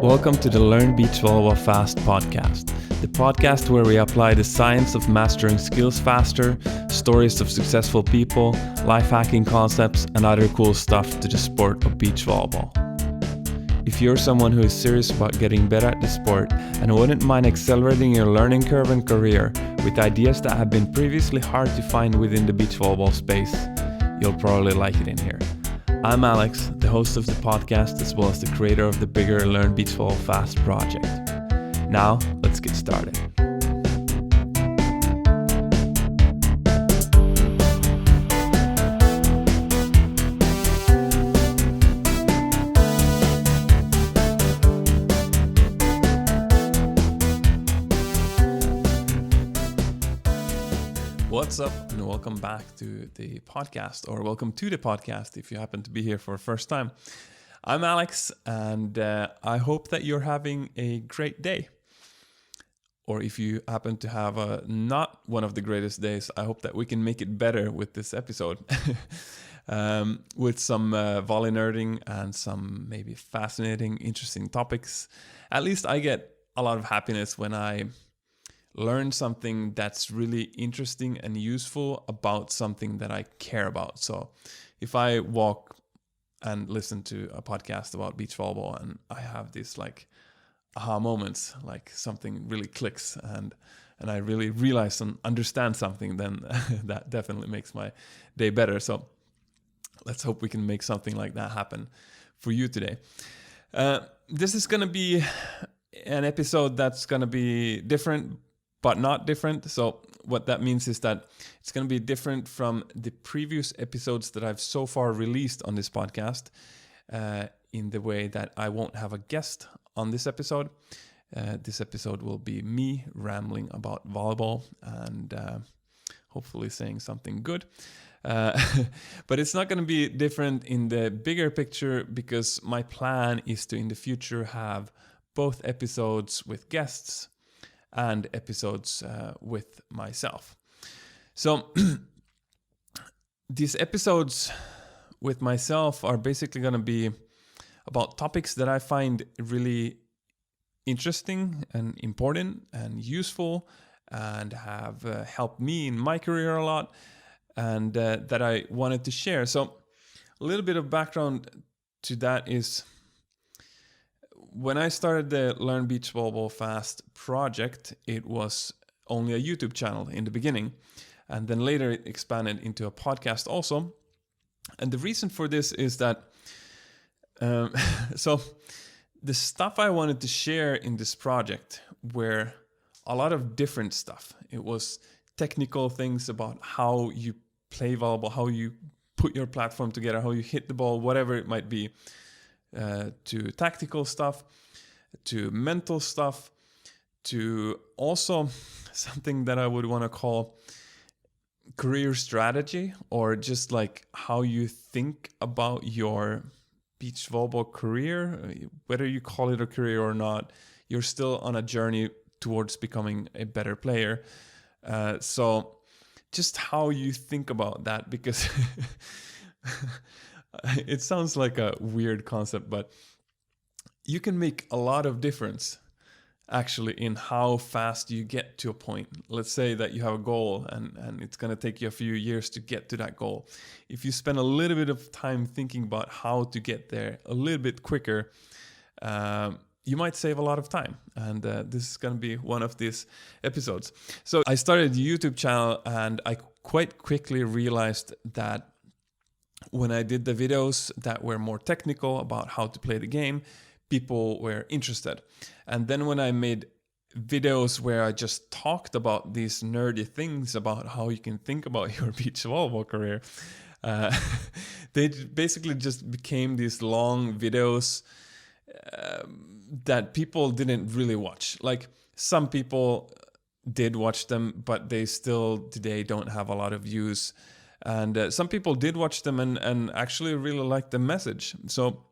Welcome to the Learn Beach Volleyball Fast podcast, the podcast where we apply the science of mastering skills faster, stories of successful people, life hacking concepts, and other cool stuff to the sport of beach volleyball. If you're someone who is serious about getting better at the sport and wouldn't mind accelerating your learning curve and career with ideas that have been previously hard to find within the beach volleyball space, you'll probably like it in here. I'm Alex, the host of the podcast, as well as the creator of the bigger Learn Beach Volleyball Fast project. Now, let's get started. What's up, and welcome back to the podcast, or welcome to the podcast if you happen to be here for the first time. I'm Alex, and I hope that you're having a great day. Or if you happen to have not one of the greatest days, I hope that we can make it better with this episode. With some volley nerding and some maybe fascinating, interesting topics. At least I get a lot of happiness when I learn something that's really interesting and useful about something that I care about. So if I walk and listen to a podcast about beach volleyball and I have these like aha moments, like something really clicks and I really realize and understand something, then that definitely makes my day better. So let's hope we can make something like that happen for you today. This is going to be an episode that's going to be different, but not different. So what that means is that it's going to be different from the previous episodes that I've so far released on this podcast, in the way that I won't have a guest on this episode. This episode will be me rambling about volleyball and hopefully saying something good. But it's not going to be different in the bigger picture, because my plan is to in the future have both episodes with guests and episodes with myself. So these episodes with myself are basically going to be about topics that I find really interesting and important and useful and have helped me in my career a lot, and that I wanted to share. So a little bit of background to that is, when I started the Learn Beach Volleyball Fast project, it was only a YouTube channel in the beginning, and then later it expanded into a podcast also. And the reason for this is that, so the stuff I wanted to share in this project were a lot of different stuff. It was technical things about how you play volleyball, how you put your platform together, how you hit the ball, whatever it might be. To tactical stuff, to mental stuff, to also something that I would want to call career strategy, or just like how you think about your beach volleyball career. Whether you call it a career or not, you're still on a journey towards becoming a better player. So just how you think about that, because it sounds like a weird concept, but you can make a lot of difference actually in how fast you get to a point. Let's say that you have a goal and it's going to take you a few years to get to that goal. If you spend a little bit of time thinking about how to get there a little bit quicker, you might save a lot of time. And this is going to be one of these episodes. So I started a YouTube channel, and I quite quickly realized that when I did the videos that were more technical about how to play the game, people were interested. And then when I made videos where I just talked about these nerdy things about how you can think about your beach volleyball career, they basically just became these long videos that people didn't really watch. Like, some people did watch them, but they still today don't have a lot of views. And some people did watch them and actually really liked the message. So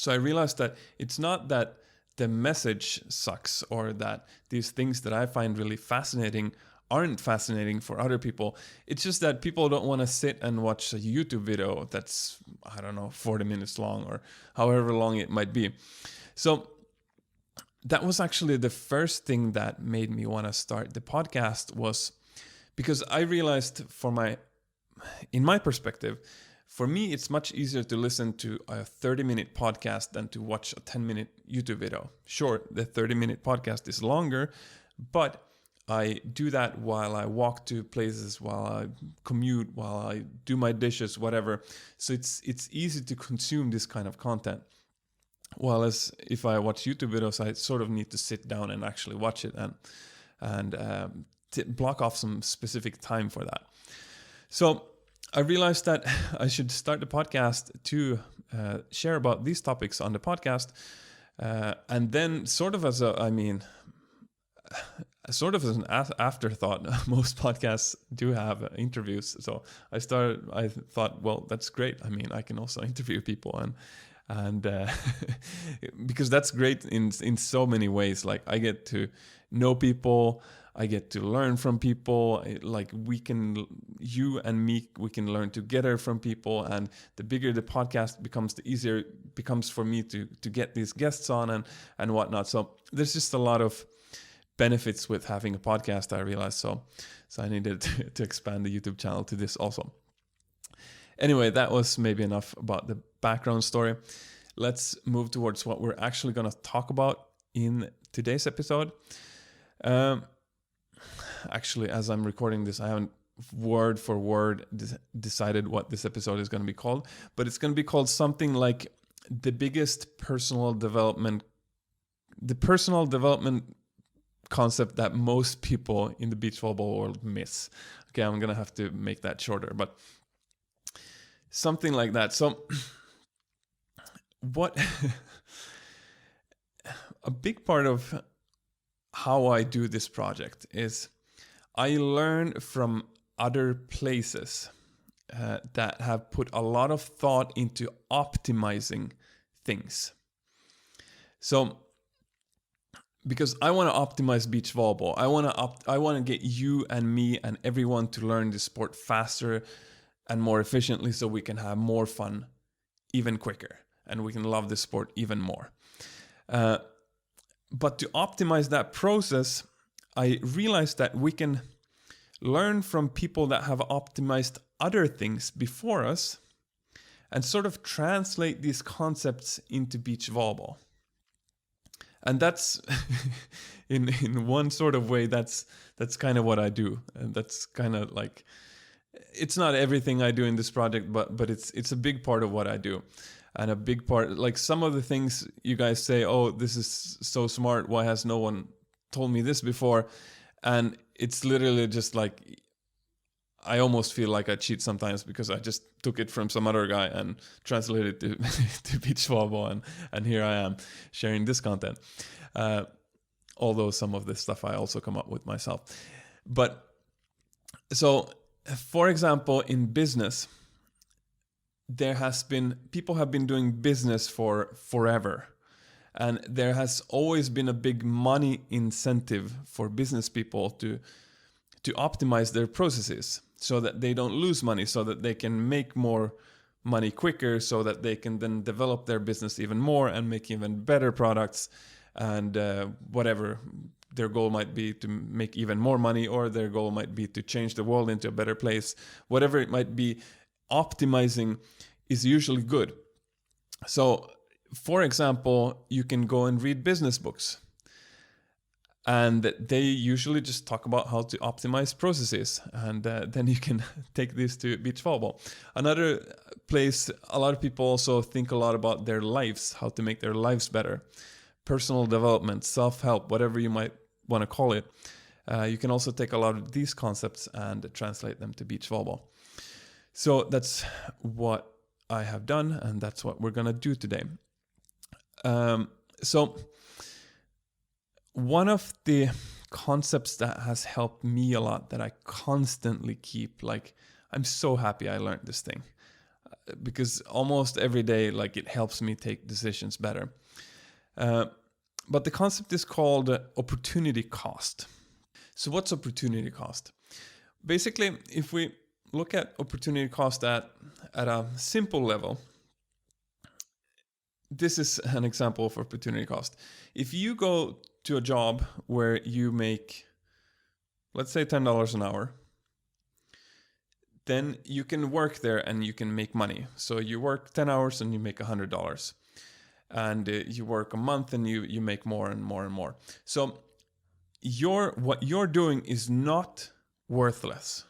I realized that it's not that the message sucks, or that these things that I find really fascinating aren't fascinating for other people. It's just that people don't want to sit and watch a YouTube video that's, 40 minutes long or however long it might be. So that was actually the first thing that made me want to start the podcast, was because I realized in my perspective, for me, it's much easier to listen to a 30-minute podcast than to watch a 10-minute YouTube video. Sure, the 30-minute podcast is longer, but I do that while I walk to places, while I commute, while I do my dishes, whatever. So it's easy to consume this kind of content. While as if I watch YouTube videos, I sort of need to sit down and actually watch it and block off some specific time for that. So I realized that I should start the podcast to share about these topics on the podcast, and then sort of as an afterthought. Most podcasts do have interviews, so I thought, well, that's great. I mean, I can also interview people, and because that's great in so many ways. Like, I get to know people, I get to learn from people. Like, you and me, we can learn together from people. And the bigger the podcast becomes, the easier it becomes for me to get these guests on and whatnot. So there's just a lot of benefits with having a podcast, I realized. So I needed to expand the YouTube channel to this also. Anyway, that was maybe enough about the background story. Let's move towards what we're actually going to talk about in today's episode. Actually, as I'm recording this, I haven't word for word decided what this episode is going to be called, but it's going to be called something like the personal development concept that most people in the beach volleyball world miss. Okay, I'm going to have to make that shorter, but something like that. So what a big part of how I do this project is I learn from other places that have put a lot of thought into optimizing things. So, because I want to optimize beach volleyball, I want to get you and me and everyone to learn the sport faster and more efficiently, so we can have more fun even quicker and we can love the sport even more. But to optimize that process, I realized that we can learn from people that have optimized other things before us and sort of translate these concepts into beach volleyball. And that's in one sort of way, that's kind of what I do. And that's kind of like, it's not everything I do in this project, but it's a big part of what I do. And a big part, like some of the things you guys say, oh, this is so smart, why has no one told me this before? And it's literally just like, I almost feel like I cheat sometimes because I just took it from some other guy and translated it to beach volleyball, and here I am sharing this content. Although some of this stuff I also come up with myself. But so, for example, in business, people have been doing business for forever. And there has always been a big money incentive for business people to optimize their processes so that they don't lose money, so that they can make more money quicker, so that they can then develop their business even more and make even better products, and whatever their goal might be, to make even more money, or their goal might be to change the world into a better place. Whatever it might be, optimizing is usually good. So, for example, you can go and read business books, and they usually just talk about how to optimize processes, and then you can take this to beach volleyball. Another place, a lot of people also think a lot about their lives, how to make their lives better. Personal development, self-help, whatever you might want to call it. You can also take a lot of these concepts and translate them to beach volleyball. So that's what I have done, and that's what we're going to do today. So one of the concepts that has helped me a lot, that I constantly keep, like, I'm so happy I learned this thing, because almost every day, like, it helps me take decisions better. But the concept is called opportunity cost. So what's opportunity cost? Basically, if we look at opportunity cost at a simple level, this is an example of opportunity cost. If you go to a job where you make, let's say $10 an hour, then you can work there and you can make money. So you work 10 hours and you make $100. And you work a month and you make more and more and more. So what you're doing is not worthless.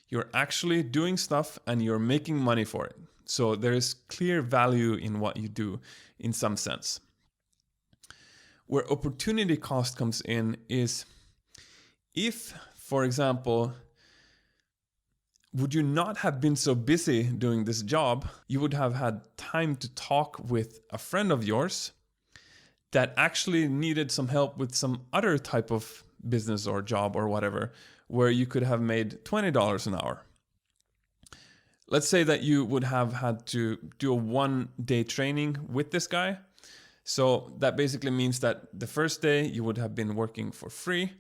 You're actually doing stuff and you're making money for it. So there is clear value in what you do in some sense. Where opportunity cost comes in is if, for example, would you not have been so busy doing this job, you would have had time to talk with a friend of yours that actually needed some help with some other type of business or job or whatever, where you could have made $20 an hour. Let's say that you would have had to do a 1-day training with this guy. So that basically means that the first day you would have been working for free,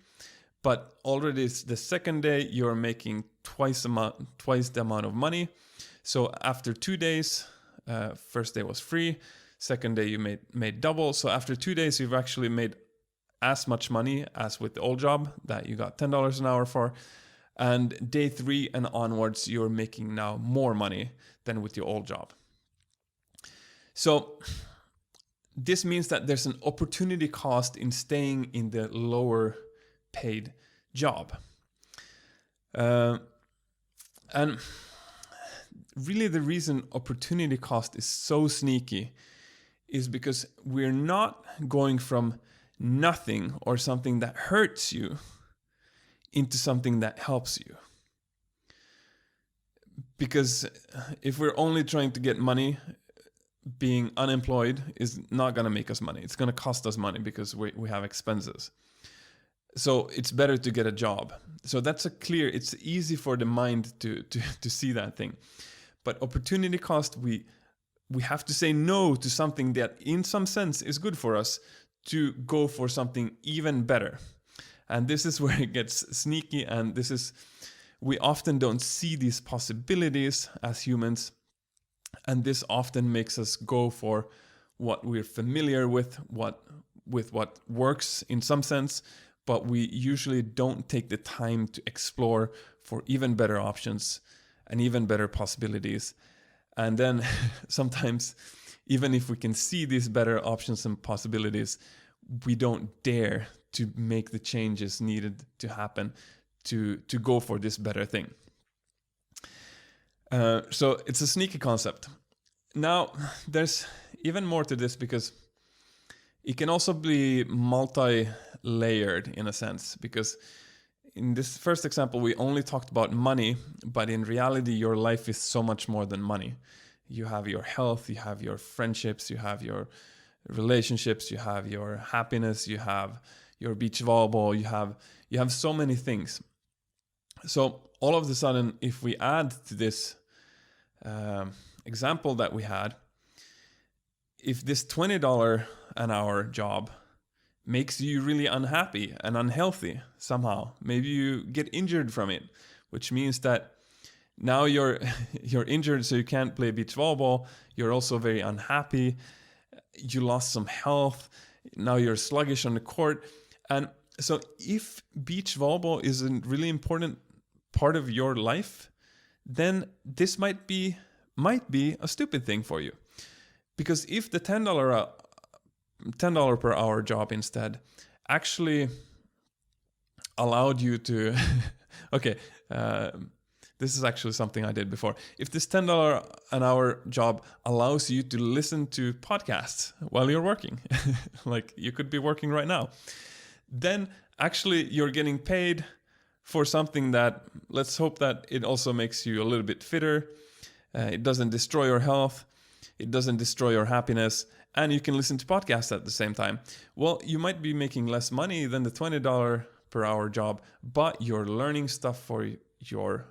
but already the second day you're making twice the amount of money. So after 2 days, first day was free, second day you made double. So after 2 days you've actually made as much money as with the old job that you got $10 an hour for. And day 3 and onwards, you're making now more money than with your old job. So this means that there's an opportunity cost in staying in the lower paid job. And really the reason opportunity cost is so sneaky is because we're not going from nothing or something that hurts you into something that helps you. Because if we're only trying to get money, being unemployed is not going to make us money. It's going to cost us money because we have expenses. So it's better to get a job. So that's it's easy for the mind to see that thing. But opportunity cost, we have to say no to something that in some sense is good for us to go for something even better. And this is where it gets sneaky, and we often don't see these possibilities as humans, and this often makes us go for what we're familiar with what works in some sense, but we usually don't take the time to explore for even better options and even better possibilities. And then sometimes, even if we can see these better options and possibilities, we don't dare to make the changes needed to happen to go for this better thing. So it's a sneaky concept. Now, there's even more to this because it can also be multi-layered in a sense, because in this first example, we only talked about money, but in reality, your life is so much more than money. You have your health, you have your friendships, you have your relationships, you have your happiness, you have your beach volleyball, you have so many things. So all of a sudden, if we add to this example that we had, if this $20 an hour job makes you really unhappy and unhealthy somehow, maybe you get injured from it, which means that now you're injured, so you can't play beach volleyball. You're also very unhappy. You lost some health. Now you're sluggish on the court. And so if beach volleyball is a really important part of your life, then this might be a stupid thing for you. Because if the $10 per hour job instead actually allowed you to this is actually something I did before. If this $10 an hour job allows you to listen to podcasts while you're working, like you could be working right now, then actually you're getting paid for something that, let's hope that it also makes you a little bit fitter. It doesn't destroy your health. It doesn't destroy your happiness. And you can listen to podcasts at the same time. Well, you might be making less money than the $20 per hour job, but you're learning stuff for your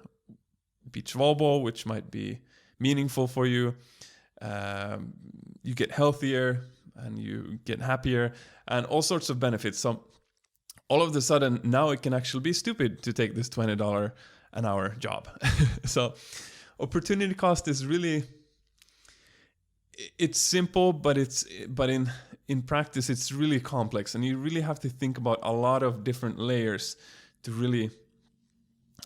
beach volleyball, which might be meaningful for you. You get healthier and you get happier and all sorts of benefits. So all of a sudden, now it can actually be stupid to take this $20 an hour job. So opportunity cost is really, it's simple, but in practice it's really complex, and you really have to think about a lot of different layers to really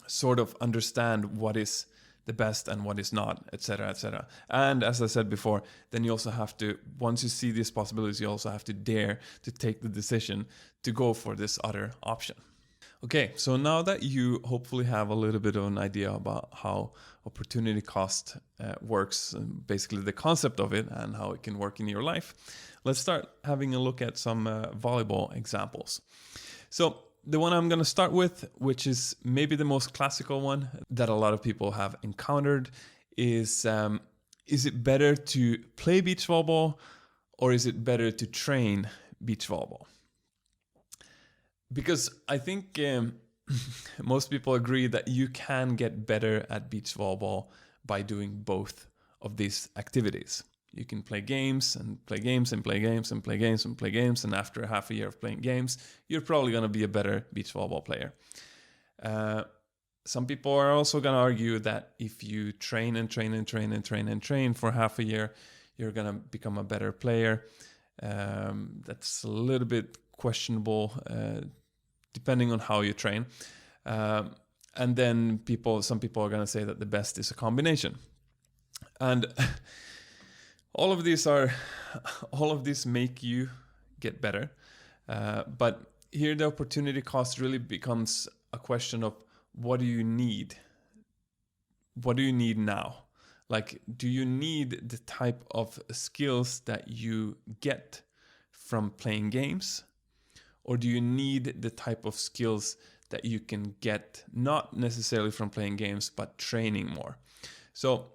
sort of understand what is the best and what is not, etc., etc. And as I said before, then you also have to, once you see these possibilities, you also have to dare to take the decision to go for this other option. Okay, so now that you hopefully have a little bit of an idea about how opportunity cost works, basically the concept of it and how it can work in your life, let's start having a look at some volleyball examples. So the one I'm going to start with, which is maybe the most classical one that a lot of people have encountered, is it better to play beach volleyball or is it better to train beach volleyball? Because I think most people agree that you can get better at beach volleyball by doing both of these activities. You can play games and play games and play games and play games and play games, and after half a year of playing games, you're probably going to be a better beach volleyball player. Some people are also going to argue that if you train and train and train and train and train for half a year, you're going to become a better player. That's a little bit questionable, depending on how you train. And then some people are going to say that the best is a combination. And all of these make you get better. But here the opportunity cost really becomes a question of what do you need? What do you need now? Like, do you need the type of skills that you get from playing games? Or do you need the type of skills that you can get not necessarily from playing games, but training more? So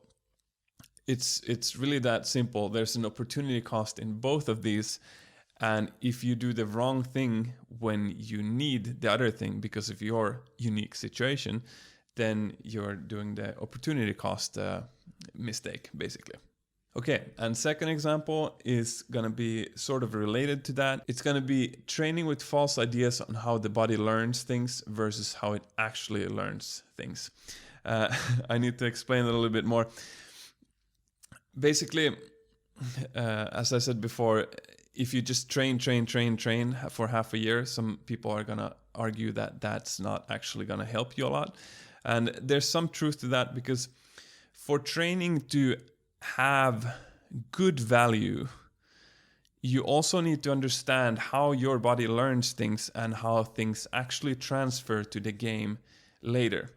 it's really that simple. There's an opportunity cost in both of these. And if you do the wrong thing when you need the other thing because of your unique situation, then you're doing the opportunity cost mistake, basically. Okay, and second example is going to be sort of related to that. It's going to be training with false ideas on how the body learns things versus how it actually learns things. I need to explain it a little bit more. Basically, as I said before, if you just train for half a year, some people are going to argue that that's not actually going to help you a lot. And there's some truth to that, because for training to have good value, you also need to understand how your body learns things and how things actually transfer to the game later.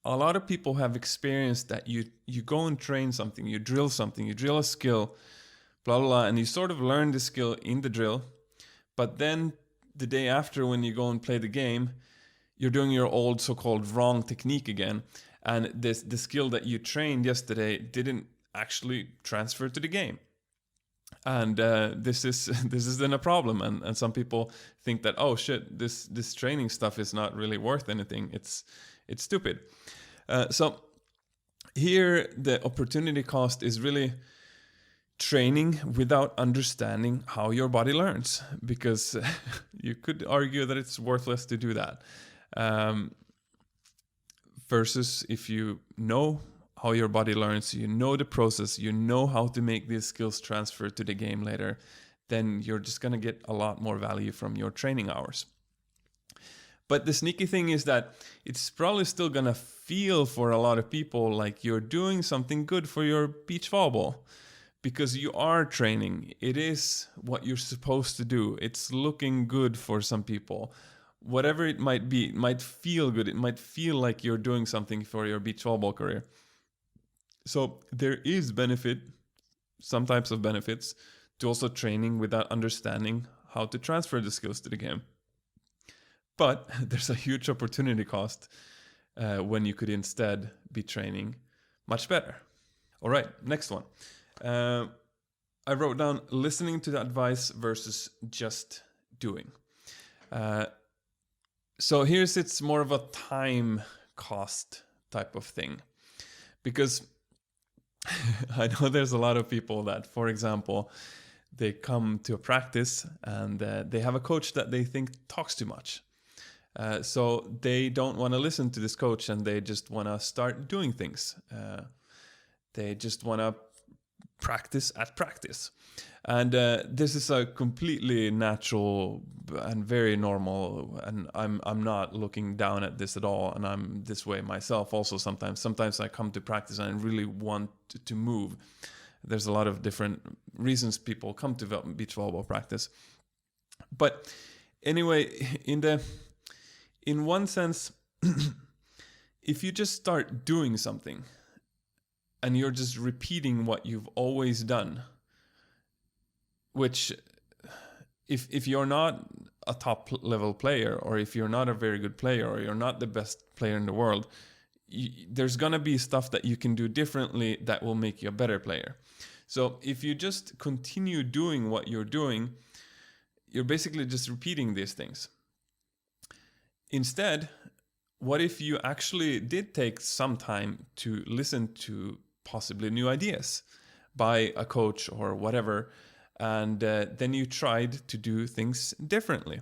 A lot of people have experienced that you go and train something, you drill a skill, blah, blah, blah, and you sort of learn the skill in the drill, but then the day after when you go and play the game, you're doing your old so-called wrong technique again, and the skill that you trained yesterday didn't actually transfer to the game. And this is then a problem, and some people think that, oh shit, this training stuff is not really worth anything. It's stupid. So here the opportunity cost is really training without understanding how your body learns, because you could argue that it's worthless to do that. Versus if you know how your body learns, you know the process, you know how to make these skills transfer to the game later, then you're just going to get a lot more value from your training hours. But the sneaky thing is that it's probably still going to feel for a lot of people like you're doing something good for your beach volleyball, because you are training. It is what you're supposed to do. It's looking good for some people. Whatever it might be, it might feel good. It might feel like you're doing something for your beach volleyball career. So there is benefit, some types of benefits, to also training without understanding how to transfer the skills to the game. But there's a huge opportunity cost when you could instead be training much better. All right, next one. I wrote down listening to the advice versus just doing. So it's more of a time cost type of thing, because I know there's a lot of people that, for example, they come to a practice and they have a coach that they think talks too much. So they don't want to listen to this coach and they just want to start doing things. They just want to practice at practice. And this is a completely natural and very normal, and I'm not looking down at this at all, and I'm this way myself also sometimes I come to practice and I really want to move. There's a lot of different reasons people come to beach volleyball practice, but anyway, in one sense, if you just start doing something and you're just repeating what you've always done, which if you're not a top level player, or if you're not a very good player, or you're not the best player in the world, there's gonna be stuff that you can do differently that will make you a better player. So if you just continue doing what you're doing, you're basically just repeating these things. Instead, what if you actually did take some time to listen to possibly new ideas by a coach or whatever, and then you tried to do things differently?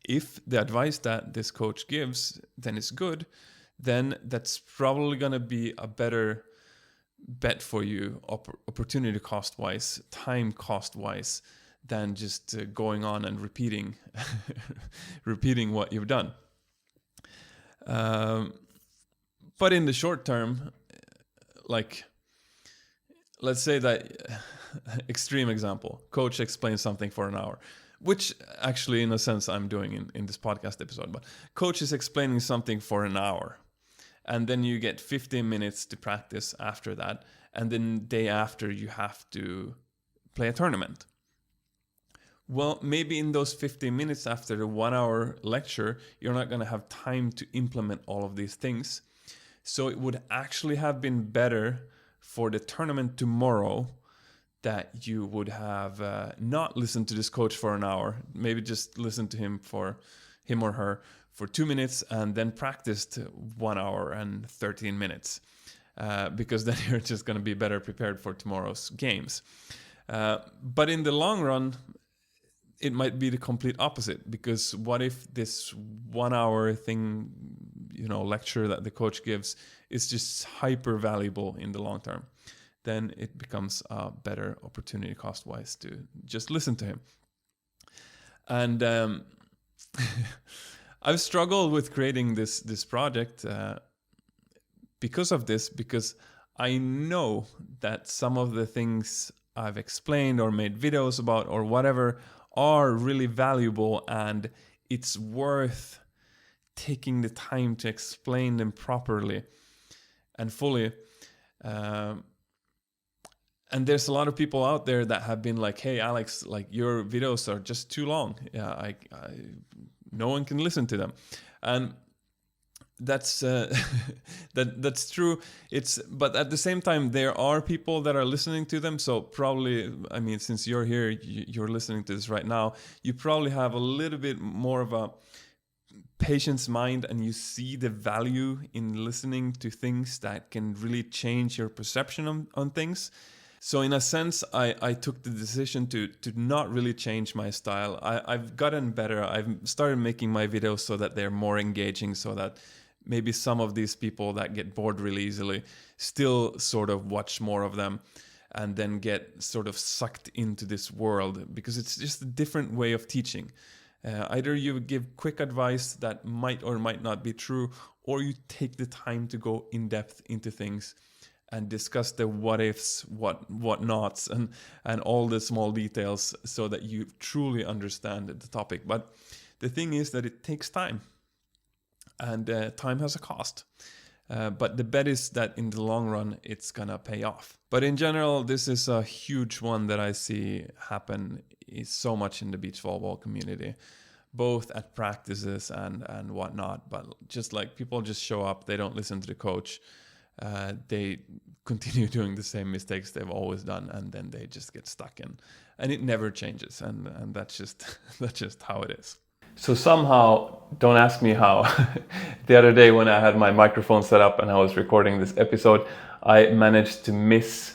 If the advice that this coach gives then is good, then that's probably going to be a better bet for you, opportunity cost wise, time cost wise, than just going on and repeating what you've done. But in the short term, like, let's say that extreme example, coach explains something for an hour, which actually in a sense I'm doing in this podcast episode, but coach is explaining something for an hour, and then you get 15 minutes to practice after that, and then day after you have to play a tournament. Well, maybe in those 15 minutes after the 1 hour lecture, you're not going to have time to implement all of these things. So it would actually have been better for the tournament tomorrow that you would have not listened to this coach for an hour, maybe just listen to him or her for 2 minutes, and then practiced 1 hour and 13 minutes, because then you're just going to be better prepared for tomorrow's games. But in the long run, it might be the complete opposite, because what if this 1 hour thing, lecture that the coach gives is just hyper valuable in the long term? Then it becomes a better opportunity cost wise to just listen to him. And I've struggled with creating this project because of this, because I know that some of the things I've explained or made videos about or whatever are really valuable, and it's worth taking the time to explain them properly and fully. And there's a lot of people out there that have been like, hey Alex, like, your videos are just too long. Yeah, no one can listen to them. And that's that's true. But at the same time, there are people that are listening to them. So probably, I mean, since you're here, you're listening to this right now, you probably have a little bit more of a patience mind, and you see the value in listening to things that can really change your perception on things. So in a sense, I took the decision to not really change my style. I've gotten better. I've started making my videos so that they're more engaging, so that maybe some of these people that get bored really easily still sort of watch more of them and then get sort of sucked into this world, because it's just a different way of teaching. Either you give quick advice that might or might not be true, or you take the time to go in depth into things and discuss the what ifs, what nots, and all the small details, so that you truly understand the topic. But the thing is that it takes time, and time has a cost. But the bet is that in the long run, it's gonna pay off. But in general, this is a huge one that I see happen so much in the beach volleyball community, both at practices and whatnot. But just like, people just show up, they don't listen to the coach, they continue doing the same mistakes they've always done, and then they just get stuck in, and it never changes. And that's just how it is. So somehow, don't ask me how, the other day when I had my microphone set up and I was recording this episode, I managed to miss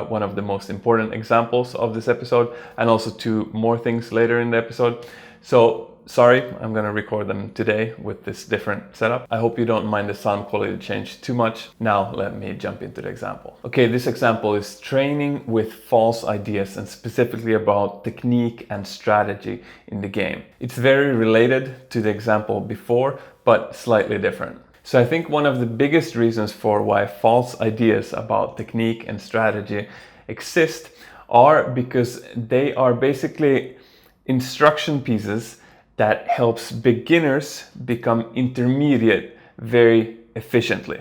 one of the most important examples of this episode, and also two more things later in the episode. So sorry, I'm gonna record them today with this different setup. I hope you don't mind the sound quality change too much. Now let me jump into the example. Okay, this example is training with false ideas and specifically about technique and strategy in the game. It's very related to the example before, but slightly different. So I think one of the biggest reasons for why false ideas about technique and strategy exist are because they are basically instruction pieces that helps beginners become intermediate very efficiently.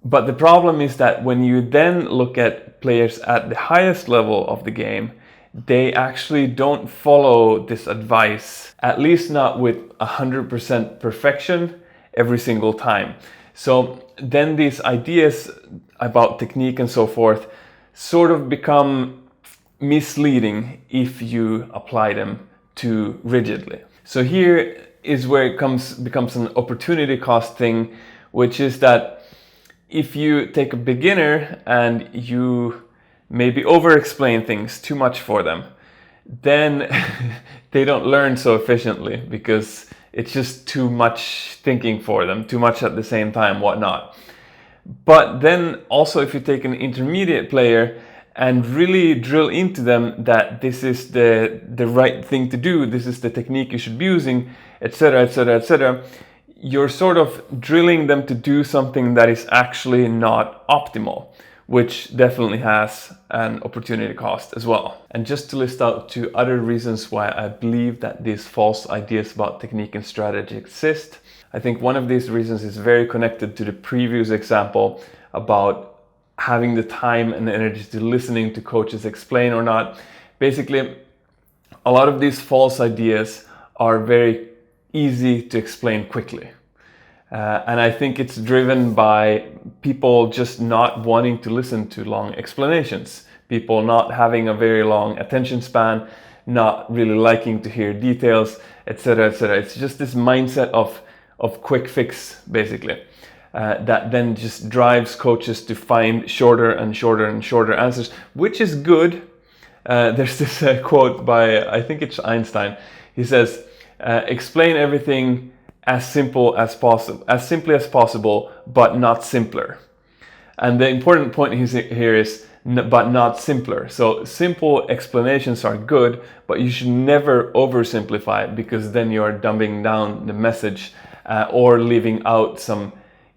But the problem is that when you then look at players at the highest level of the game, they actually don't follow this advice, at least not with 100% perfection every single time. So then these ideas about technique and so forth sort of become misleading if you apply them too rigidly. So here is where it becomes an opportunity cost thing, which is that if you take a beginner and you maybe over-explain things too much for them, then they don't learn so efficiently because it's just too much thinking for them, too much at the same time, whatnot. But then also if you take an intermediate player and really drill into them that this is the right thing to do, this is the technique you should be using, etc., etc., etc., you're sort of drilling them to do something that is actually not optimal, which definitely has an opportunity cost as well. And just to list out two other reasons why I believe that these false ideas about technique and strategy exist. I think one of these reasons is very connected to the previous example about having the time and energy to listening to coaches explain or not. Basically, a lot of these false ideas are very easy to explain quickly. And I think it's driven by people just not wanting to listen to long explanations, people not having a very long attention span, not really liking to hear details, etc., etc. It's just this mindset of quick fix, basically, that then just drives coaches to find shorter and shorter and shorter answers, which is good. There's this quote by, I think it's Einstein. He says, explain everything as simply as possible, but not simpler. And the important point here is, but not simpler. So simple explanations are good, but you should never oversimplify it, because then you are dumbing down the message or leaving out some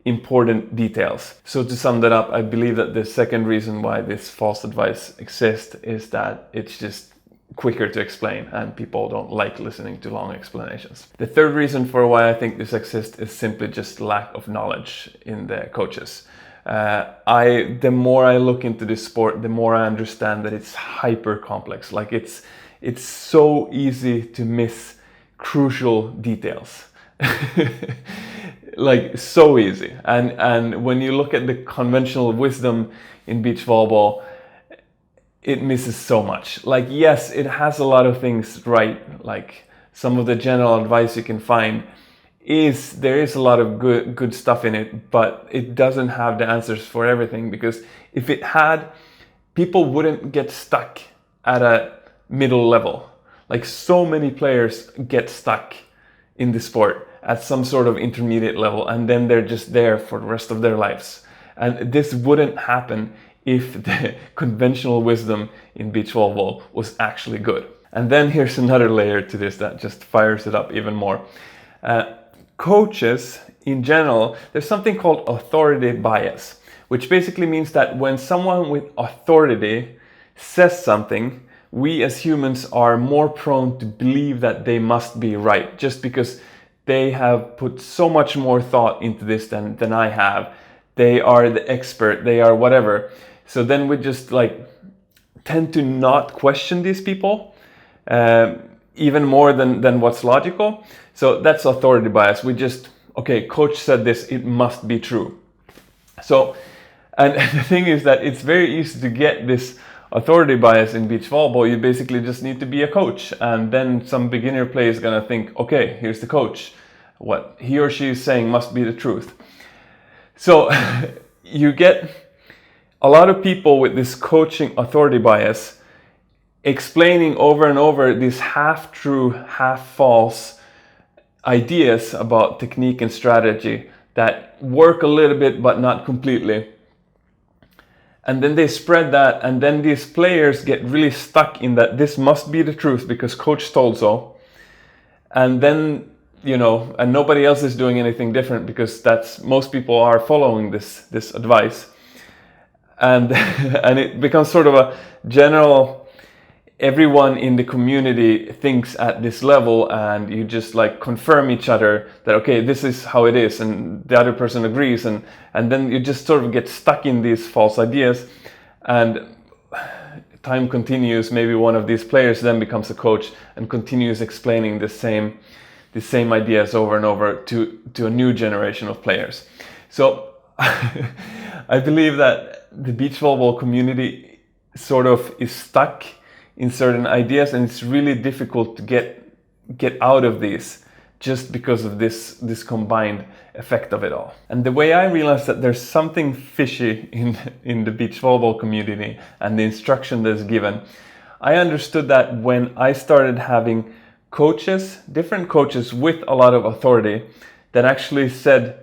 important details. So to sum that up, I believe that the second reason why this false advice exists is that it's just quicker to explain and people don't like listening to long explanations. The third reason for why I think this exists is simply just lack of knowledge in the coaches. The more I look into this sport, the more I understand that it's hyper complex. Like it's so easy to miss crucial details. Like so easy. And when you look at the conventional wisdom in beach volleyball, it misses so much. Like, yes, it has a lot of things right. Like some of the general advice you can find there is a lot of good stuff in it, but it doesn't have the answers for everything, because if it had, people wouldn't get stuck at a middle level. Like so many players get stuck in the sport at some sort of intermediate level, and then they're just there for the rest of their lives. And this wouldn't happen if the conventional wisdom in beach volleyball was actually good. And then here's another layer to this that just fires it up even more. Coaches in general, there's something called authority bias, which basically means that when someone with authority says something, we as humans are more prone to believe that they must be right, just because they have put so much more thought into this than I have. They are the expert, they are whatever. So then we just tend to not question these people even more than what's logical. So that's authority bias. We just, okay, coach said this, it must be true. So, and the thing is that it's very easy to get this authority bias in beach volleyball. You basically just need to be a coach, and then some beginner player is gonna think, okay, here's the coach. What he or she is saying must be the truth. So you get a lot of people with this coaching authority bias explaining over and over these half-true, half-false ideas about technique and strategy that work a little bit but not completely. And then they spread that, and then these players get really stuck in that this must be the truth because coach told so. And then, and nobody else is doing anything different because most people are following this advice. And and it becomes sort of a general, everyone in the community thinks at this level, and you just like confirm each other that, okay, this is how it is, and the other person agrees, and then you just sort of get stuck in these false ideas, and time continues. Maybe one of these players then becomes a coach and continues explaining the same ideas over and over to a new generation of players. So I believe that the beach volleyball community sort of is stuck in certain ideas, and it's really difficult to get out of these just because of this combined effect of it all. And the way I realized that there's something fishy in the beach volleyball community and the instruction that's given, I understood that when I started having different coaches with a lot of authority that actually said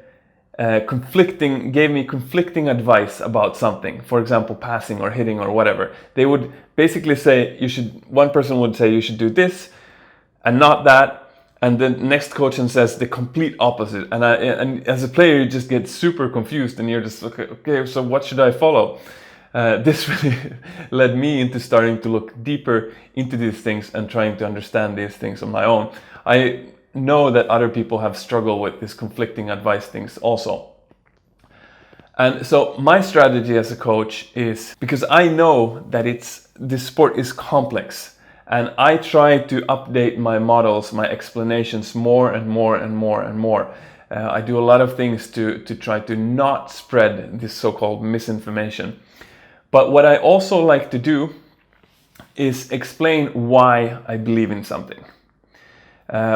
gave me conflicting advice about something, for example, passing or hitting or whatever. They would basically say one person would say you should do this and not that, and the next coach says the complete opposite. And as a player, you just get super confused, and you're just okay, so what should I follow? This really led me into starting to look deeper into these things and trying to understand these things on my own. I know that other people have struggled with this conflicting advice things also. And so my strategy as a coach is, because I know that this sport is complex, and I try to update my models, my explanations more and more and more and more. I do a lot of things to try to not spread this so-called misinformation. But what I also like to do is explain why I believe in something.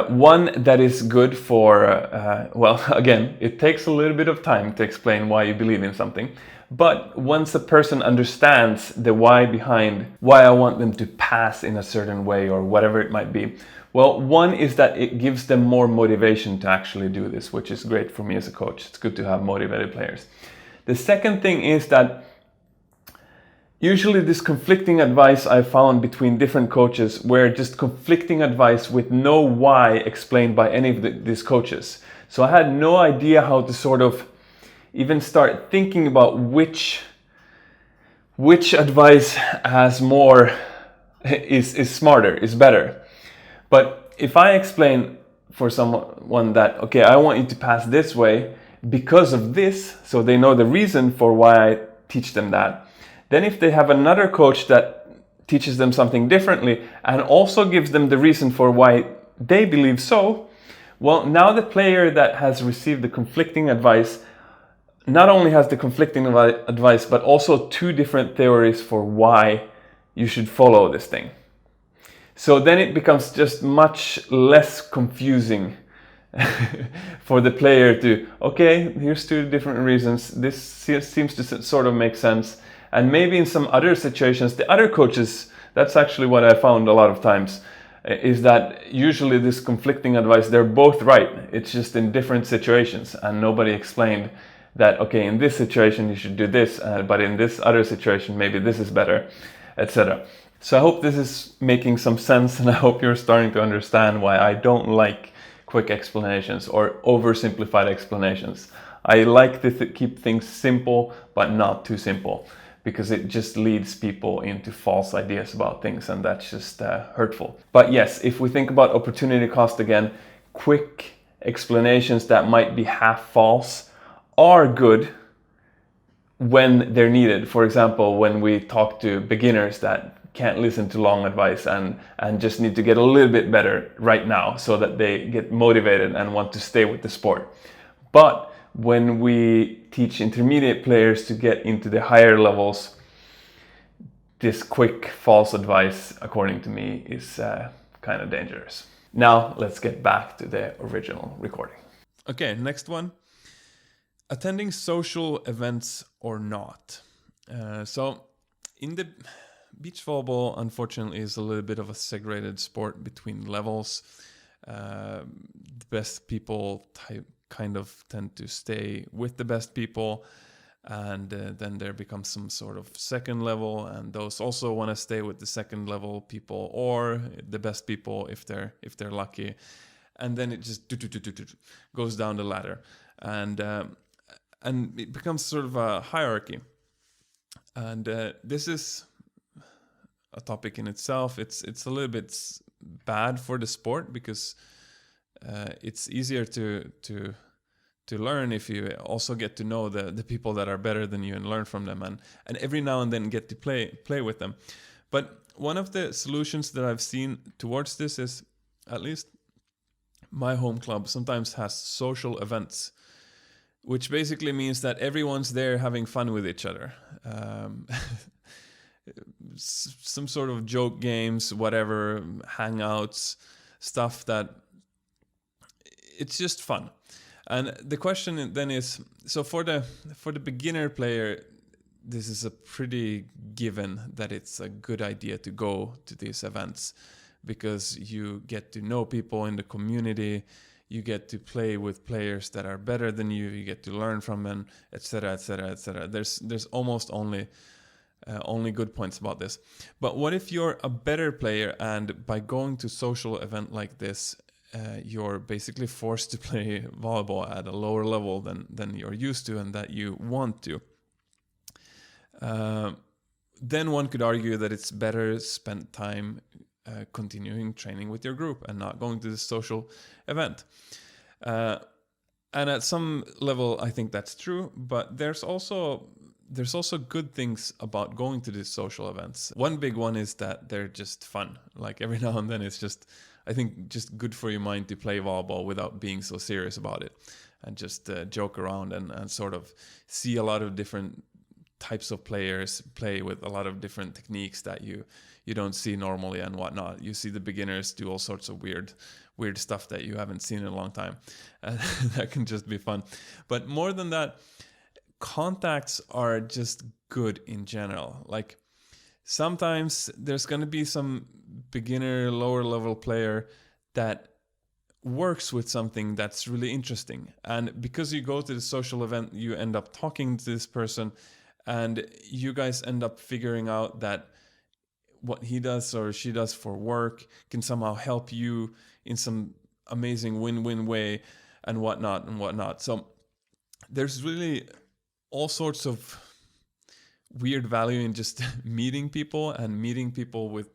One that is good for, again, it takes a little bit of time to explain why you believe in something. But once a person understands the why behind why I want them to pass in a certain way or whatever it might be, well, one is that it gives them more motivation to actually do this, which is great for me as a coach. It's good to have motivated players. The second thing is that usually this conflicting advice I found between different coaches were just conflicting advice with no why explained by any of these coaches. So I had no idea how to sort of even start thinking about which advice has more, is smarter, is better. But if I explain for someone that, okay, I want you to pass this way because of this, so they know the reason for why I teach them that. Then if they have another coach that teaches them something differently and also gives them the reason for why they believe so, well, now the player that has received the conflicting advice not only has the conflicting advice, but also two different theories for why you should follow this thing. So then it becomes just much less confusing for the player to, okay, here's two different reasons. This seems to sort of make sense. And maybe in some other situations, the other coaches, that's actually what I found a lot of times, is that usually this conflicting advice, they're both right. It's just in different situations, and nobody explained that, okay, in this situation you should do this, but in this other situation maybe this is better, etc. So I hope this is making some sense, and I hope you're starting to understand why I don't like quick explanations or oversimplified explanations. I like to keep things simple, but not too simple, because it just leads people into false ideas about things, and that's just hurtful. But yes, if we think about opportunity cost again, quick explanations that might be half false are good when they're needed. For example, when we talk to beginners that can't listen to long advice and just need to get a little bit better right now so that they get motivated and want to stay with the sport. But when we teach intermediate players to get into the higher levels, this quick false advice, according to me, is kind of dangerous. Now let's get back to the original recording. Okay, next one. Attending social events or not. So in the beach volleyball, unfortunately, is a little bit of a segregated sport between levels. The best people kind of tend to stay with the best people, and then there becomes some sort of second level, and those also want to stay with the second level people or the best people if they're lucky, and then it just goes down the ladder, and it becomes sort of a hierarchy, and this is a topic in itself. It's a little bit bad for the sport because it's easier to learn if you also get to know the people that are better than you and learn from them, and every now and then get to play with them. But one of the solutions that I've seen towards this is, at least my home club sometimes has social events, which basically means that everyone's there having fun with each other. Some sort of joke games, whatever, hangouts, stuff that it's just fun. And the question then is, so for the beginner player, this is a pretty given that it's a good idea to go to these events, because you get to know people in the community, you get to play with players that are better than you get to learn from them, etc., etc., etc. There's almost only good points about this. But what if you're a better player, and by going to social event like this, you're basically forced to play volleyball at a lower level than you're used to and that you want to? Then one could argue that it's better spent time continuing training with your group and not going to the social event. And at some level, I think that's true, but there's also good things about going to these social events. One big one is that they're just fun. Like every now and then it's just, I think, just good for your mind to play volleyball without being so serious about it, and just joke around and sort of see a lot of different types of players play with a lot of different techniques that you don't see normally and whatnot. You see the beginners do all sorts of weird stuff that you haven't seen in a long time, and that can just be fun. But more than that, contacts are just good in general. Like sometimes there's going to be some beginner, lower level player that works with something that's really interesting, and because you go to the social event, you end up talking to this person, and you guys end up figuring out that what he does or she does for work can somehow help you in some amazing win-win way, and whatnot. So there's really all sorts of weird value in just meeting people with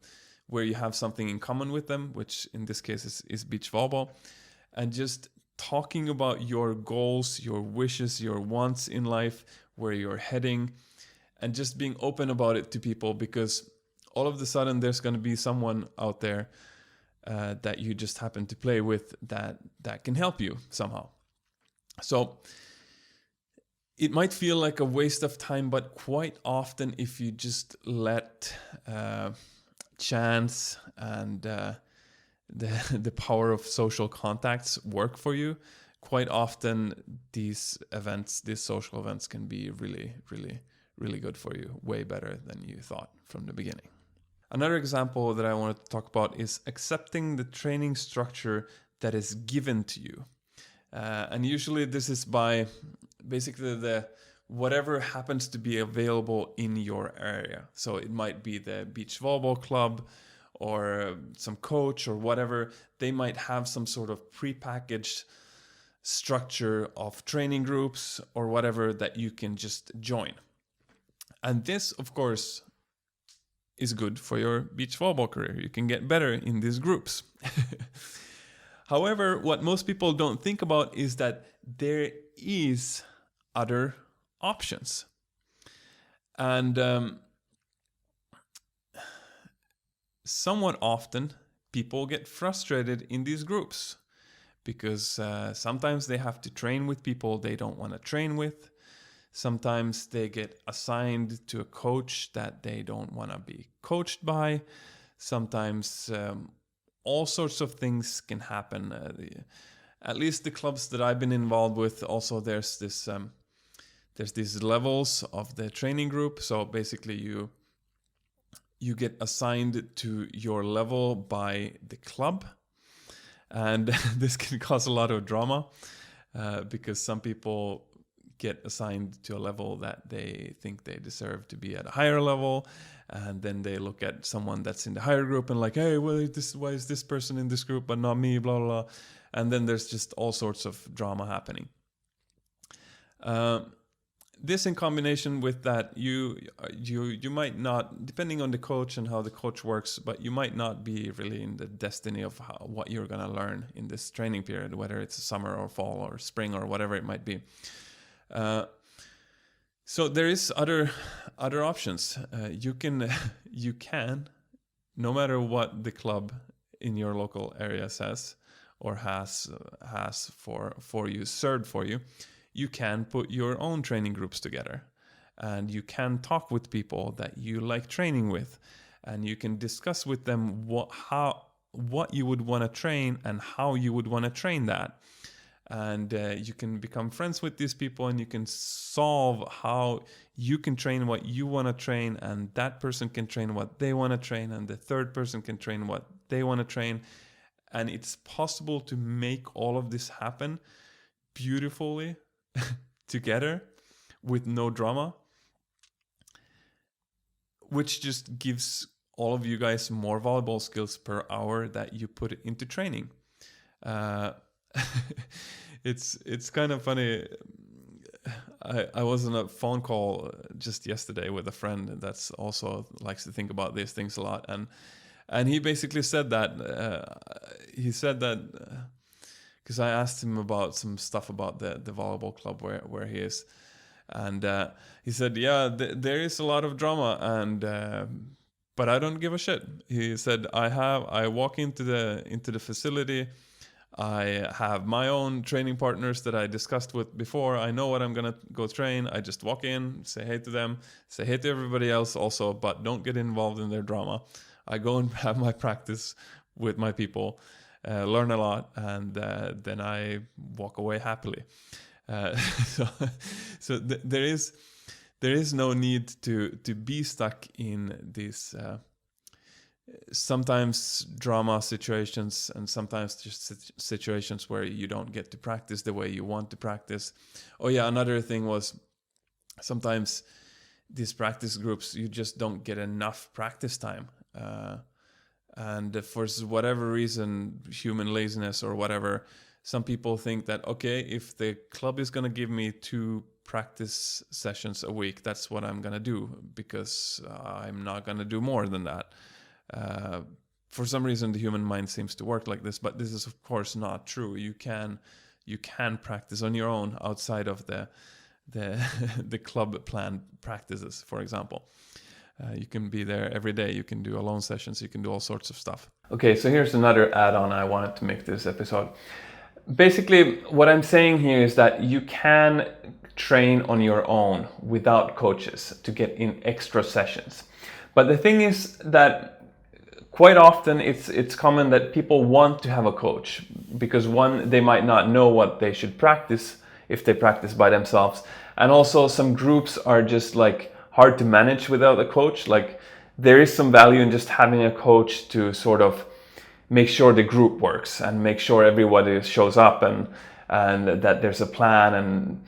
where you have something in common with them, which in this case is beach volleyball, and just talking about your goals, your wishes, your wants in life, where you're heading, and just being open about it to people, because all of a sudden there's going to be someone out there that you just happen to play with that can help you somehow. So it might feel like a waste of time, but quite often if you just let chance and the power of social contacts work for you, quite often these social events can be really, really, really good for you, way better than you thought from the beginning. Another example that I wanted to talk about is accepting the training structure that is given to you. And usually this is by basically whatever happens to be available in your area. So it might be the beach volleyball club or some coach or whatever. They might have some sort of prepackaged structure of training groups or whatever that you can just join. And this, of course, is good for your beach volleyball career. You can get better in these groups. However, what most people don't think about is that there is other options. And somewhat often people get frustrated in these groups because sometimes they have to train with people they don't want to train with. Sometimes they get assigned to a coach that they don't want to be coached by. Sometimes all sorts of things can happen. At least the clubs that I've been involved with, also there's these levels of the training group. So basically you get assigned to your level by the club, and this can cause a lot of drama because some people get assigned to a level that they think they deserve to be at a higher level, and then they look at someone that's in the higher group and like, hey, well, why is this person in this group but not me, blah blah blah. And then there's just all sorts of drama happening. This in combination with that, you might not, depending on the coach and how the coach works, but you might not be really in the destiny of what you're going to learn in this training period, whether it's summer or fall or spring or whatever it might be. So there is other options. You can, no matter what the club in your local area says or has for you, served for you, you can put your own training groups together, and you can talk with people that you like training with, and you can discuss with them what you would want to train and how you would want to train that. And you can become friends with these people, and you can solve how you can train what you want to train, and that person can train what they want to train, and the third person can train what they want to train. And it's possible to make all of this happen beautifully together with no drama, which just gives all of you guys more volleyball skills per hour that you put into training. It's kind of funny. I was on a phone call just yesterday with a friend that's also likes to think about these things a lot, and he basically said that because I asked him about some stuff about the volleyball club where he is, and he said, yeah, there is a lot of drama, and but I don't give a shit. He said, I walk into the facility, I have my own training partners that I discussed with before. I know what I'm gonna go train. I just walk in, say hey to them, say hey to everybody else also, but don't get involved in their drama. I go and have my practice with my people, learn a lot, and then I walk away happily. So there is no need to be stuck in these sometimes drama situations, and sometimes just situations where you don't get to practice the way you want to practice. Oh yeah, another thing was sometimes these practice groups, you just don't get enough practice time. And for whatever reason, human laziness or whatever, some people think that, okay, if the club is going to give me 2 practice sessions a week, that's what I'm going to do, because I'm not going to do more than that. For some reason, the human mind seems to work like this, but this is of course not true. You can practice on your own outside of the club planned practices, for example. You can be there every day. You can do alone sessions. You can do all sorts of stuff. Okay, so here's another add-on I wanted to make this episode. Basically, what I'm saying here is that you can train on your own without coaches to get in extra sessions. But the thing is that quite often it's common that people want to have a coach because, one, they might not know what they should practice if they practice by themselves, and also some groups are just like hard to manage without a coach. Like, there is some value in just having a coach to sort of make sure the group works and make sure everybody shows up and that there's a plan, and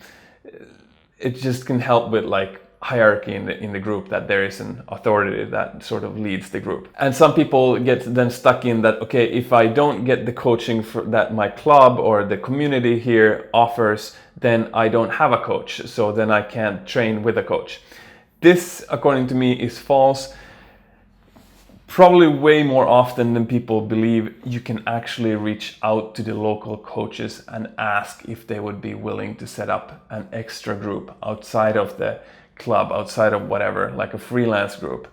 it just can help with like hierarchy in the group, that there is an authority that sort of leads the group. And some people get then stuck in that, okay, if I don't get the coaching that my club or the community here offers, then I don't have a coach, so then I can't train with a coach. This, according to me, is false. Probably way more often than people believe, you can actually reach out to the local coaches and ask if they would be willing to set up an extra group outside of the club, outside of whatever, like a freelance group.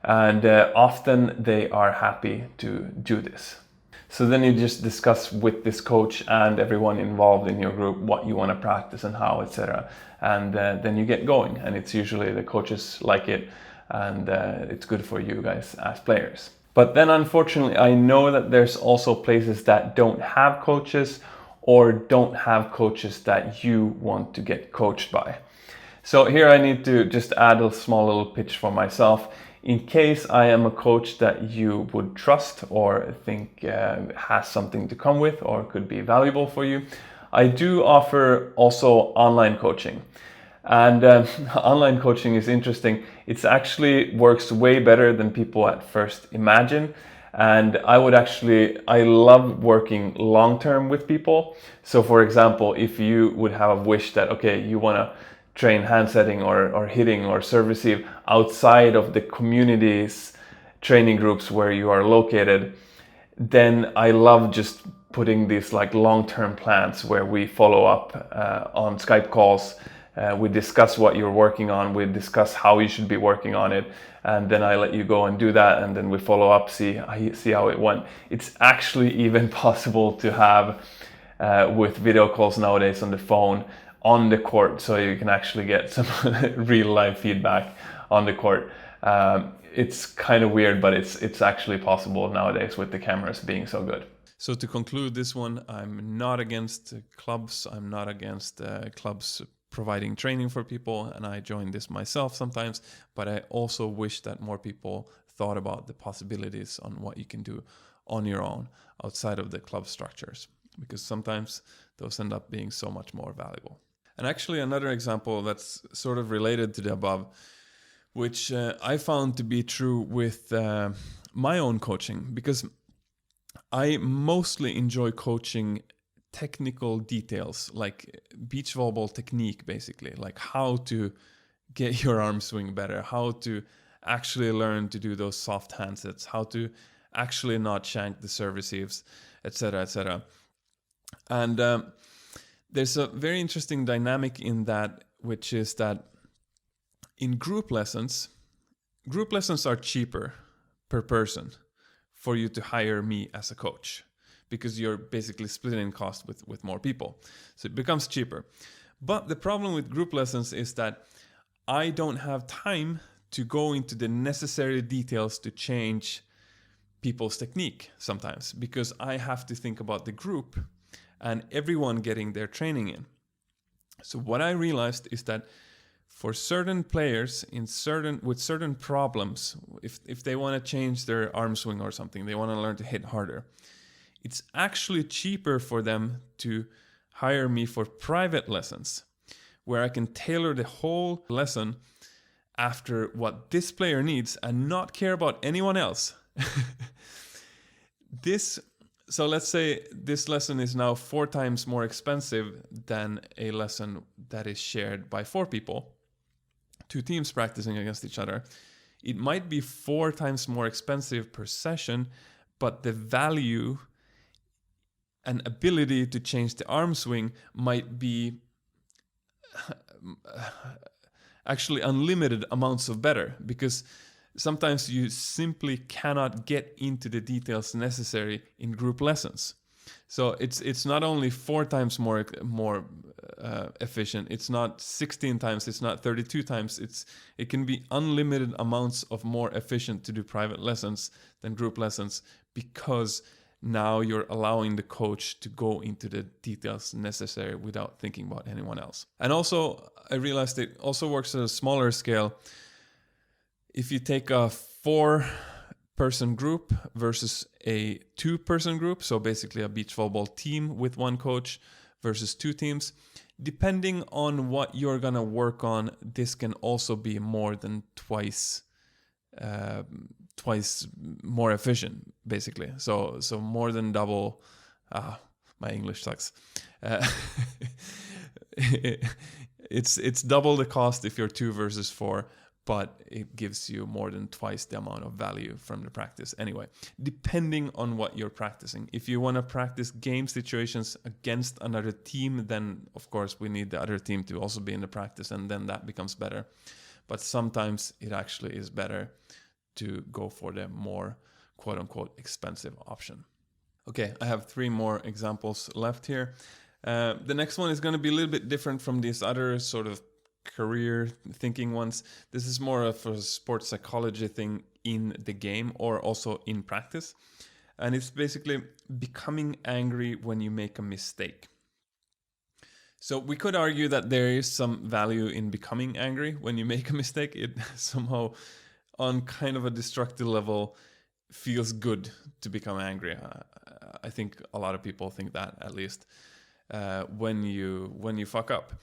And often they are happy to do this. So then you just discuss with this coach and everyone involved in your group what you want to practice and how, etc. And then you get going, and it's usually the coaches like it, and it's good for you guys as players. But then unfortunately, I know that there's also places that don't have coaches, or don't have coaches that you want to get coached by. So here I need to just add a small little pitch for myself. in case I am a coach that you would trust or think has something to come with or could be valuable for you, I do offer also online coaching. And online coaching is interesting. It actually works way better than people at first imagine. And I love working long term with people. So for example, if you would have a wish that, okay, you want to train hand setting or hitting or serve receive outside of the community's training groups where you are located, then I love just putting these like long-term plans where we follow up on Skype calls. We discuss what you're working on, we discuss how you should be working on it, and then I let you go and do that, and then we follow up, see how it went. It's actually even possible to have with video calls nowadays on the phone on the court, so you can actually get some real life feedback on the court. It's kind of weird, but it's actually possible nowadays with the cameras being so good. So to conclude this one, I'm not against clubs. I'm not against clubs providing training for people, and I join this myself sometimes, but I also wish that more people thought about the possibilities on what you can do on your own outside of the club structures, because sometimes those end up being so much more valuable. And actually another example that's sort of related to the above, which I found to be true with my own coaching, because I mostly enjoy coaching technical details, like beach volleyball technique, basically, like how to get your arm swing better, how to actually learn to do those soft hand sets, how to actually not shank the serve receives, etc., etc. And there's a very interesting dynamic in that, which is that in group lessons are cheaper per person for you to hire me as a coach, because you're basically splitting cost with more people. So it becomes cheaper. But the problem with group lessons is that I don't have time to go into the necessary details to change people's technique sometimes, because I have to think about the group and everyone getting their training in. So what I realized is that for certain players with certain problems, if they want to change their arm swing or something, they want to learn to hit harder, it's actually cheaper for them to hire me for private lessons, where I can tailor the whole lesson after what this player needs and not care about anyone else. So let's say this lesson is now 4 times more expensive than a lesson that is shared by 4 people, 2 teams practicing against each other. It might be 4 times more expensive per session, but the value and ability to change the arm swing might be actually unlimited amounts of better, because sometimes you simply cannot get into the details necessary in group lessons. So it's not only 4 times more efficient, it's not 16 times, it's not 32 times, it can be unlimited amounts of more efficient to do private lessons than group lessons, because now you're allowing the coach to go into the details necessary without thinking about anyone else. And also, I realized it also works at a smaller scale. If you take a 4-person group versus a 2-person group, so basically a beach volleyball team with 1 coach versus 2 teams, depending on what you're going to work on, this can also be more than twice more efficient, basically. So more than double. My English sucks. It's double the cost if you're 2 versus 4, but it gives you more than twice the amount of value from the practice anyway, depending on what you're practicing. If you want to practice game situations against another team, then of course we need the other team to also be in the practice, and then that becomes better. But sometimes it actually is better to go for the more quote-unquote expensive option. Okay, I have 3 more examples left here. The next one is going to be a little bit different from these other sort of career thinking ones. This is more of a sports psychology thing in the game or also in practice. And it's basically becoming angry when you make a mistake. So we could argue that there is some value in becoming angry when you make a mistake. It somehow on kind of a destructive level feels good to become angry. I think a lot of people think that, at least when you fuck up.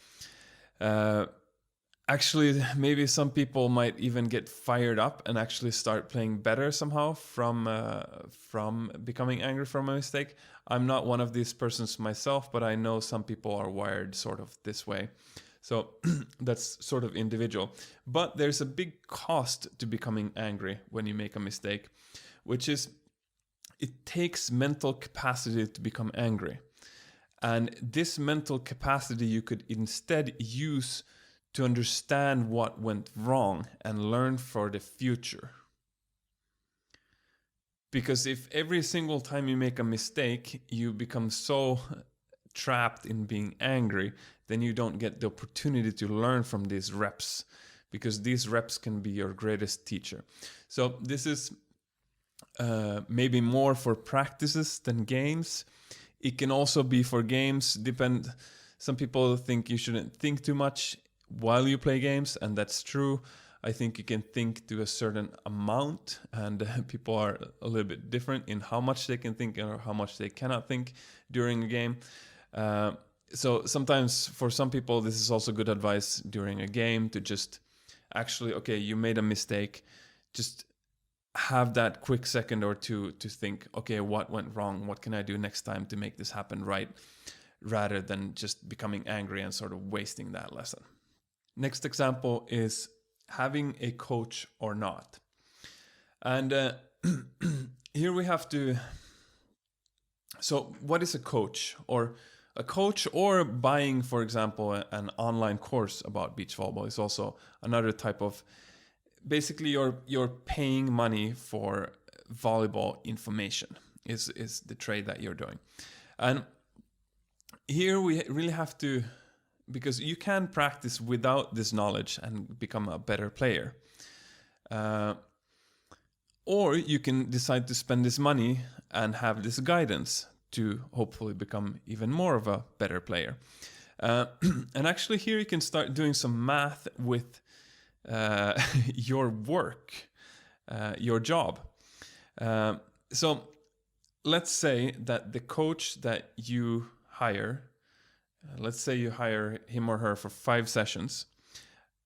Actually, maybe some people might even get fired up and actually start playing better somehow from becoming angry from a mistake. I'm not one of these persons myself, but I know some people are wired sort of this way. So that's sort of individual. But there's a big cost to becoming angry when you make a mistake, which is it takes mental capacity to become angry. And this mental capacity you could instead use to understand what went wrong and learn for the future. Because if every single time you make a mistake, you become so trapped in being angry, then you don't get the opportunity to learn from these reps, because these reps can be your greatest teacher. So this is maybe more for practices than games. It can also be for games. Some people think you shouldn't think too much while you play games, and that's true. I think you can think to a certain amount, and people are a little bit different in how much they can think or how much they cannot think during a game. So sometimes for some people this is also good advice during a game to just actually, okay, you made a mistake, just have that quick second or two to think, okay, what went wrong? What can I do next time to make this happen right? Rather than just becoming angry and sort of wasting that lesson. Next example is having a coach or not. And here we have to... So what is a coach? Or a coach, or buying, for example, an online course about beach volleyball is also another type of... Basically, you're paying money for volleyball information is the trade that you're doing. And here we really have to... Because you can practice without this knowledge and become a better player. Or you can decide to spend this money and have this guidance to hopefully become even more of a better player. And actually here you can start doing some math with your work, your job. So let's say that the coach that you hire, let's say you hire him or her for 5 sessions.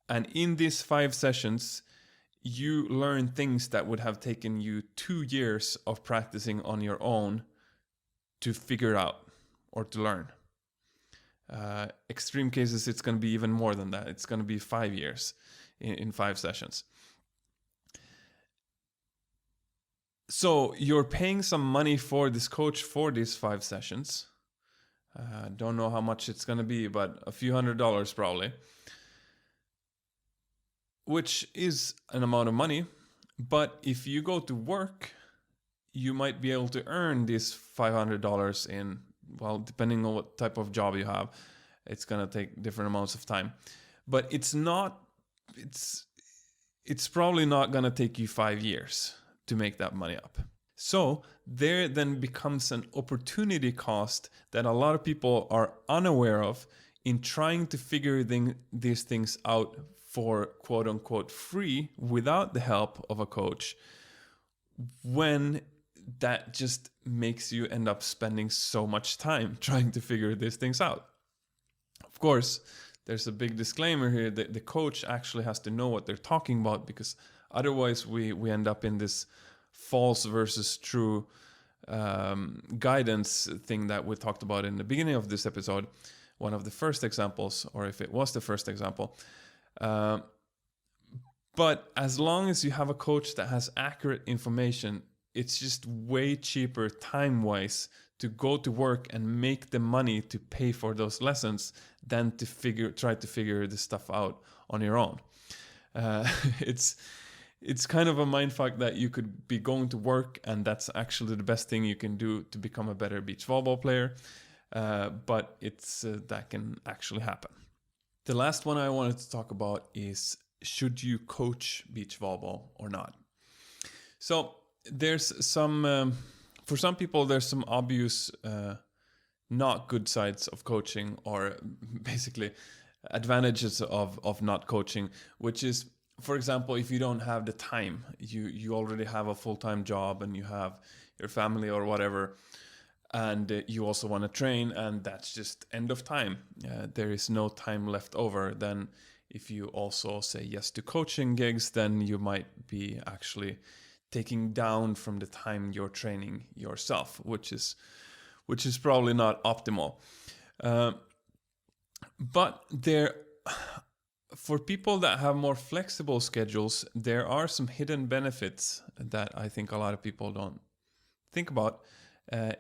And in these 5 sessions, you learn things that would have taken you 2 years of practicing on your own to figure out or to learn. Extreme cases, it's going to be even more than that. It's going to be 5 years in 5 sessions. So you're paying some money for this coach for these 5 sessions. Don't know how much it's going to be, but a few $100s probably. Which is an amount of money. But if you go to work, you might be able to earn this $500 in, well, depending on what type of job you have. It's going to take different amounts of time. But it's probably not going to take you 5 years to make that money up. So there then becomes an opportunity cost that a lot of people are unaware of in trying to figure these things out for quote unquote free without the help of a coach, when that just makes you end up spending so much time trying to figure these things out. Of course, there's a big disclaimer here that the coach actually has to know what they're talking about, because otherwise we end up in this false versus true guidance thing that we talked about in the beginning of this episode, one of the first examples, or if it was the first example. But as long as you have a coach that has accurate information, it's just way cheaper time-wise to go to work and make the money to pay for those lessons than to try to figure this stuff out on your own. It's kind of a mindfuck that you could be going to work and that's actually the best thing you can do to become a better beach volleyball player. But that can actually happen. The last one I wanted to talk about is, should you coach beach volleyball or not? So there's for some people, there's some obvious not good sides of coaching, or basically advantages of not coaching, which is for example, if you don't have the time, you already have a full-time job and you have your family or whatever, and you also want to train, and that's just end of time. There is no time left over. Then if you also say yes to coaching gigs, then you might be actually taking down from the time you're training yourself, which is probably not optimal. But for people that have more flexible schedules, there are some hidden benefits that I think a lot of people don't think about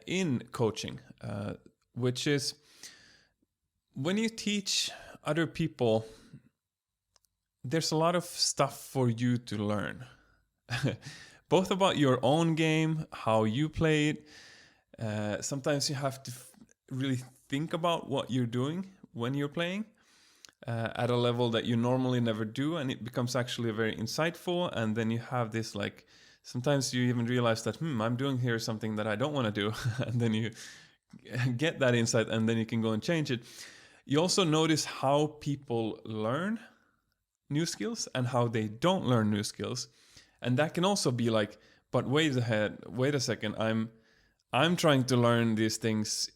in coaching, which is when you teach other people, there's a lot of stuff for you to learn, both about your own game, how you play it. Sometimes you have to really think about what you're doing when you're playing at a level that you normally never do, and it becomes actually very insightful. And then you have this, like, sometimes you even realize that I'm doing here something that I don't want to do, and then you get that insight, and then you can go and change it. You also notice how people learn new skills and how they don't learn new skills, and that can also be like, but wait a second, I'm trying to learn these things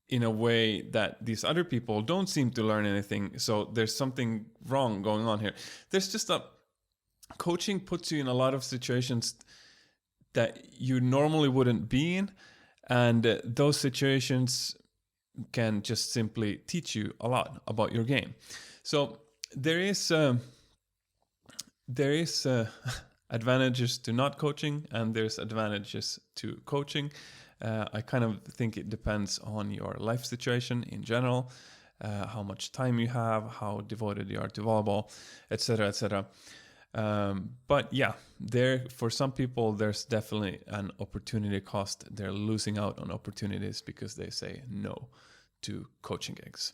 in a way that these other people don't seem to learn anything. So there's something wrong going on here. There's just coaching puts you in a lot of situations that you normally wouldn't be in. And those situations can just simply teach you a lot about your game. So there is advantages to not coaching, and there's advantages to coaching. I kind of think it depends on your life situation in general, how much time you have, how devoted you are to volleyball, etc., etc. But yeah, for some people, there's definitely an opportunity cost. They're losing out on opportunities because they say no to coaching gigs.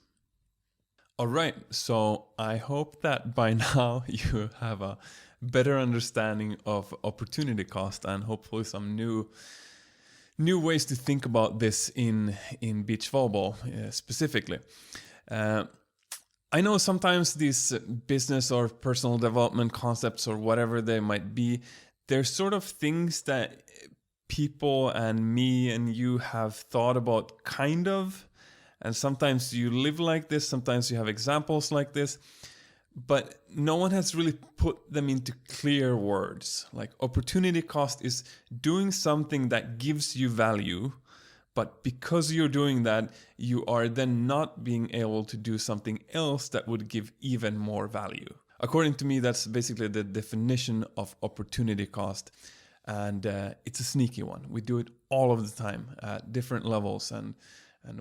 All right, so I hope that by now you have a better understanding of opportunity cost and hopefully some new ways to think about this in beach volleyball specifically. I know sometimes these business or personal development concepts or whatever they might be, they're sort of things that people and me and you have thought about kind of, and sometimes you live like this, sometimes you have examples like this, but no one has really put them into clear words. Like, opportunity cost is doing something that gives you value, but because you're doing that, you are then not being able to do something else that would give even more value. According to me, that's basically the definition of opportunity cost. And it's a sneaky one. We do it all of the time at different levels, and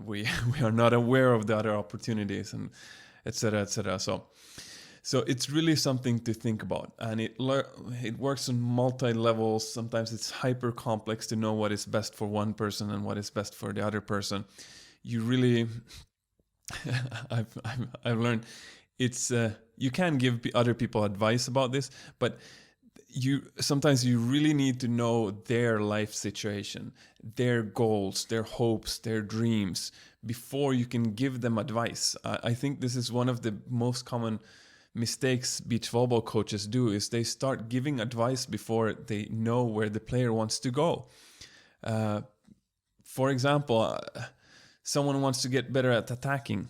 we are not aware of the other opportunities, and etc., etc. So it's really something to think about, and it works on multi-levels. Sometimes it's hyper complex to know what is best for one person and what is best for the other person. You really, I've learned it's you can give other people advice about this, but sometimes you really need to know their life situation, their goals, their hopes, their dreams before you can give them advice. I think this is one of the most common mistakes beach volleyball coaches do, is they start giving advice before they know where the player wants to go. For example, someone wants to get better at attacking.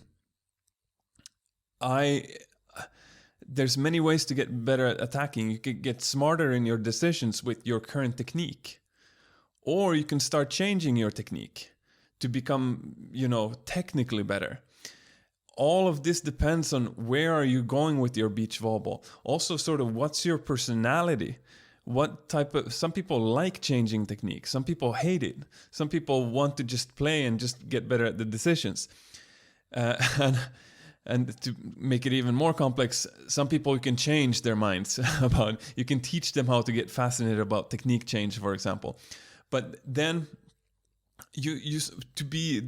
There's many ways to get better at attacking. You could get smarter in your decisions with your current technique, or you can start changing your technique to become, technically better. All of this depends on where are you going with your beach volleyball. Also, sort of, what's your personality? Some people like changing techniques. Some people hate it. Some people want to just play and just get better at the decisions. And to make it even more complex, some people you can change their minds about. You can teach them how to get fascinated about technique change, for example. But then you to be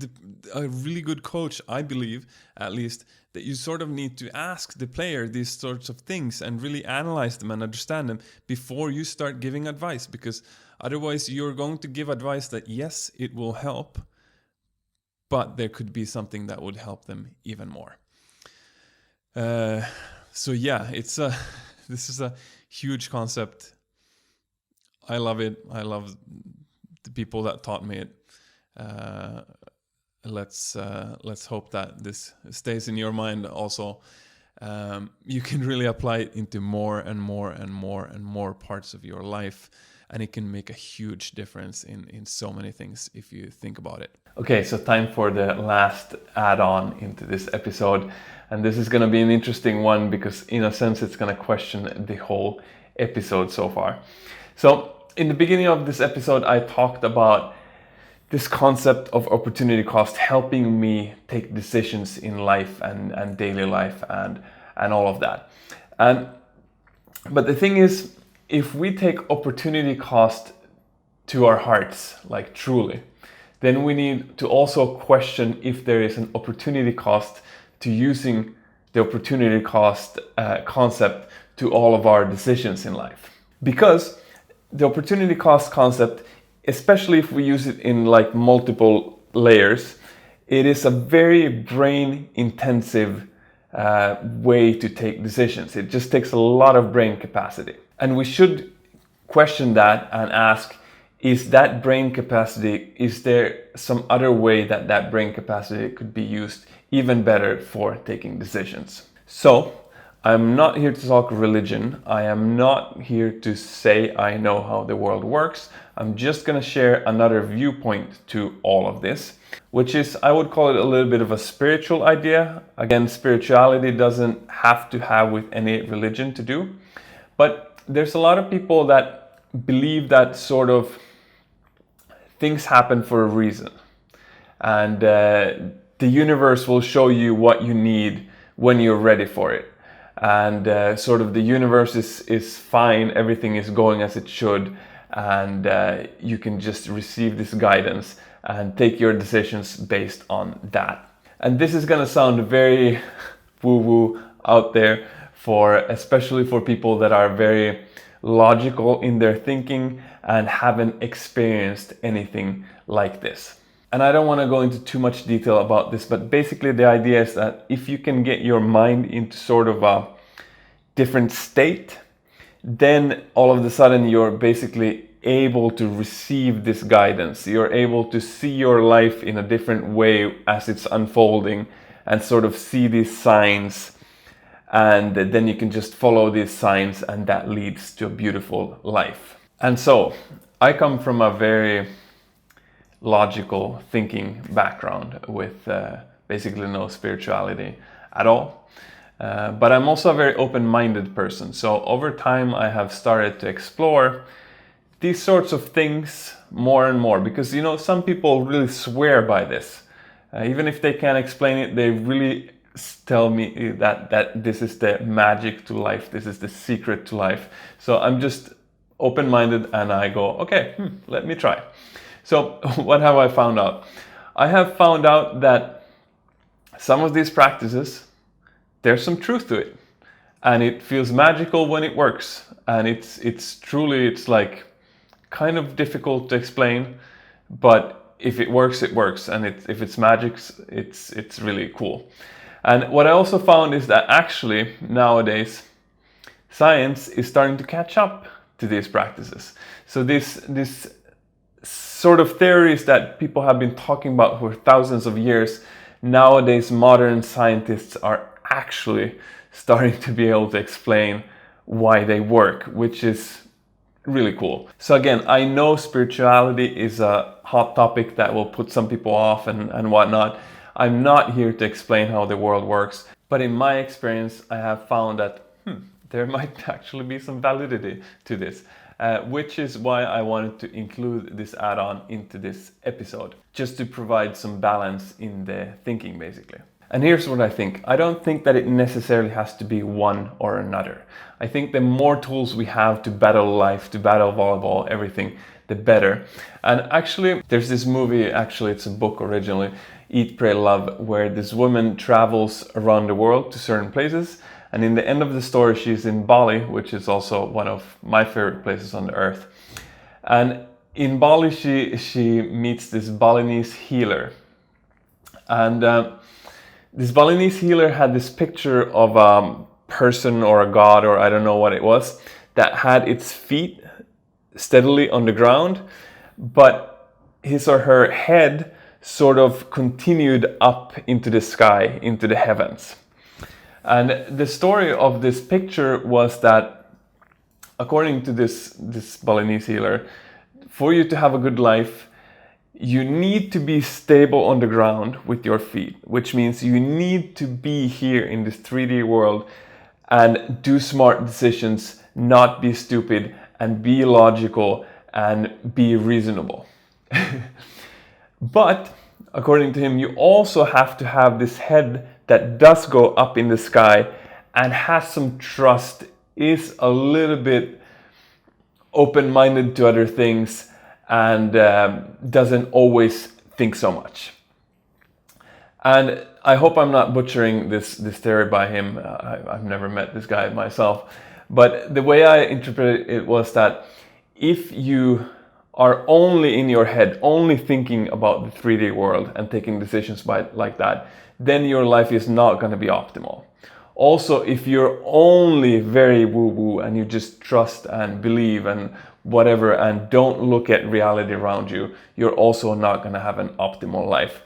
a really good coach, I believe, at least, that you sort of need to ask the player these sorts of things and really analyze them and understand them before you start giving advice, because otherwise you're going to give advice that, yes, it will help, but there could be something that would help them even more. So yeah, it's This is a huge concept. I love it. I love the people that taught me it. Let's hope that this stays in your mind also. You can really apply it into more and more and more and more parts of your life, and it can make a huge difference in so many things if you think about it. Okay, so time for the last add-on into this episode, and this is going to be an interesting one because in a sense it's going to question the whole episode so far. So in the beginning of this episode I talked about this concept of opportunity cost helping me take decisions in life and daily life and all of that. But the thing is, if we take opportunity cost to our hearts, like truly, then we need to also question if there is an opportunity cost to using the opportunity cost concept to all of our decisions in life. Because the opportunity cost concept, especially if we use it in like multiple layers, it is a very brain intensive way to take decisions. It just takes a lot of brain capacity. And we should question that and ask, is that brain capacity, is there some other way that that brain capacity could be used even better for taking decisions? So I'm not here to talk religion. I am not here to say I know how the world works. I'm just going to share another viewpoint to all of this, which is, I would call it a little bit of a spiritual idea. Again, spirituality doesn't have to have with any religion to do, but there's a lot of people that believe that sort of things happen for a reason, and the universe will show you what you need when you're ready for it. And sort of the universe is fine, everything is going as it should, and you can just receive this guidance and take your decisions based on that. And this is going to sound very woo-woo out there, especially for people that are very logical in their thinking and haven't experienced anything like this. And I don't want to go into too much detail about this, but basically the idea is that if you can get your mind into sort of a different state, then all of a sudden you're basically able to receive this guidance. You're able to see your life in a different way as it's unfolding and sort of see these signs, and then you can just follow these signs, and that leads to a beautiful life. And so I come from a very logical thinking background with basically no spirituality at all. But I'm also a very open-minded person. So over time I have started to explore these sorts of things more and more, because some people really swear by this. Even if they can't explain it, they really tell me that this is the magic to life, this is the secret to life. So I'm just open-minded and I go, okay, let me try. So what have I found out? I have found out that some of these practices, there's some truth to it, and it feels magical when it works, and it's truly like kind of difficult to explain, but if it works, it works, and if it's magic, it's really cool. And what I also found is that actually nowadays science is starting to catch up to these practices. So this sort of theories that people have been talking about for thousands of years, nowadays modern scientists are actually starting to be able to explain why they work, which is really cool. So again, I know spirituality is a hot topic that will put some people off and whatnot. I'm not here to explain how the world works, but in my experience, I have found that there might actually be some validity to this, which is why I wanted to include this add-on into this episode, just to provide some balance in the thinking, basically. And here's what I think. I don't think that it necessarily has to be one or another. I think the more tools we have to battle life, to battle volleyball, everything, the better. And actually, there's this movie, it's a book originally, Eat, Pray, Love, where this woman travels around the world to certain places. And in the end of the story, she's in Bali, which is also one of my favorite places on the earth. And in Bali, she meets this Balinese healer. And this Balinese healer had this picture of a person or a god, or I don't know what it was, that had its feet steadily on the ground, but his or her head sort of continued up into the sky, into the heavens. And the story of this picture was that, according to this Balinese healer, for you to have a good life, you need to be stable on the ground with your feet, which means you need to be here in this 3D world and do smart decisions, not be stupid, and be logical and be reasonable. But according to him, you also have to have this head that does go up in the sky and has some trust, is a little bit open-minded to other things, and doesn't always think so much. And I hope I'm not butchering this theory by him. I've never met this guy myself. But the way I interpreted it was that if you are only in your head, only thinking about the 3D world and taking decisions like that, then your life is not going to be optimal. Also, if you're only very woo-woo and you just trust and believe and whatever and don't look at reality around you, you're also not going to have an optimal life.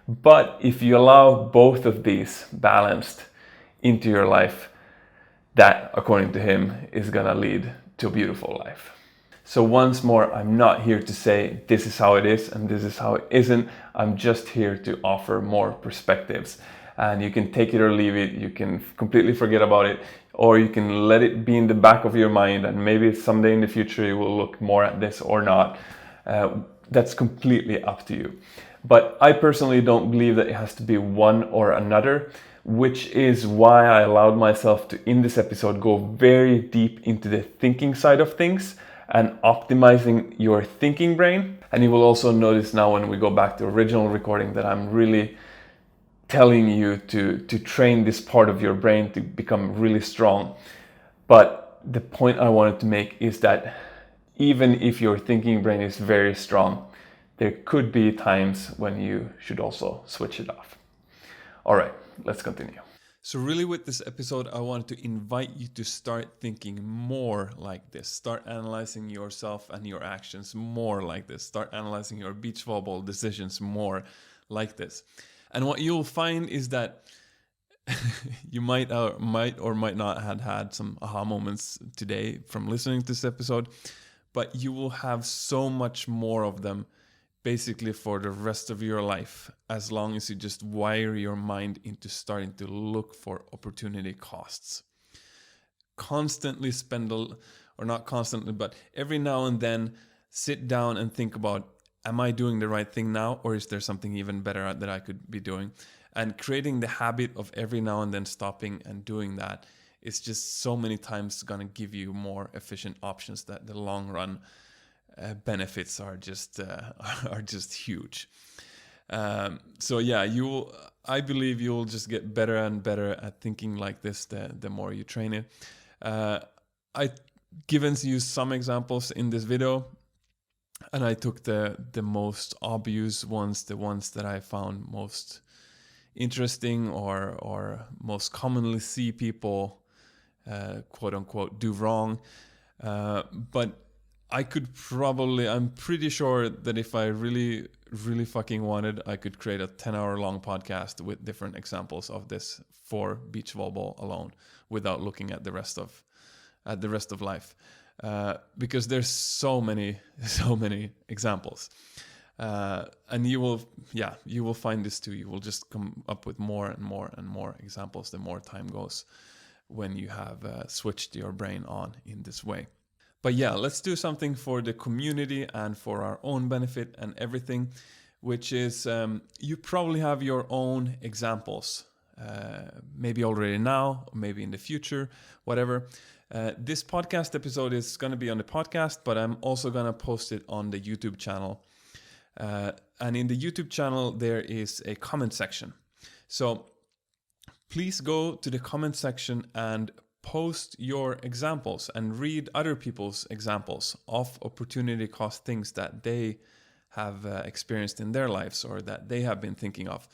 But if you allow both of these balanced into your life, that, according to him, is going to lead to a beautiful life. So once more, I'm not here to say this is how it is and this is how it isn't. I'm just here to offer more perspectives. And you can take it or leave it. You can completely forget about it, or you can let it be in the back of your mind, and maybe someday in the future you will look more at this or not. That's completely up to you. But I personally don't believe that it has to be one or another, which is why I allowed myself to, in this episode, go very deep into the thinking side of things and optimizing your thinking brain. And you will also notice now when we go back to original recording that I'm really telling you to train this part of your brain to become really strong. But the point I wanted to make is that even if your thinking brain is very strong, there could be times when you should also switch it off. All right, let's continue. So really with this episode, I wanted to invite you to start thinking more like this. Start analyzing yourself and your actions more like this. Start analyzing your beach volleyball decisions more like this. And what you'll find is that you might or might not have had some aha moments today from listening to this episode, but you will have so much more of them basically for the rest of your life, as long as you just wire your mind into starting to look for opportunity costs. Constantly or not constantly, but every now and then sit down and think about, am I doing the right thing now, or is there something even better that I could be doing? And creating the habit of every now and then stopping and doing that is just so many times going to give you more efficient options that the long run benefits are just huge. So yeah, I believe you'll just get better and better at thinking like this the more you train it. I've given you some examples in this video, and I took the most obvious ones, the ones that I found most interesting or most commonly see people quote unquote do wrong. But I'm pretty sure that if I really, really fucking wanted, I could create a 10-hour long podcast with different examples of this for beach volleyball alone, without looking at the rest of life, because there's so many examples, and you will find this too. You will just come up with more and more and more examples the more time goes, when you have switched your brain on in this way. But yeah, let's do something for the community and for our own benefit and everything, which is you probably have your own examples, maybe already now, or maybe in the future, whatever. This podcast episode is going to be on the podcast, but I'm also going to post it on the YouTube channel. And in the YouTube channel, there is a comment section. So please go to the comment section and post your examples and read other people's examples of opportunity cost things that they have experienced in their lives or that they have been thinking of.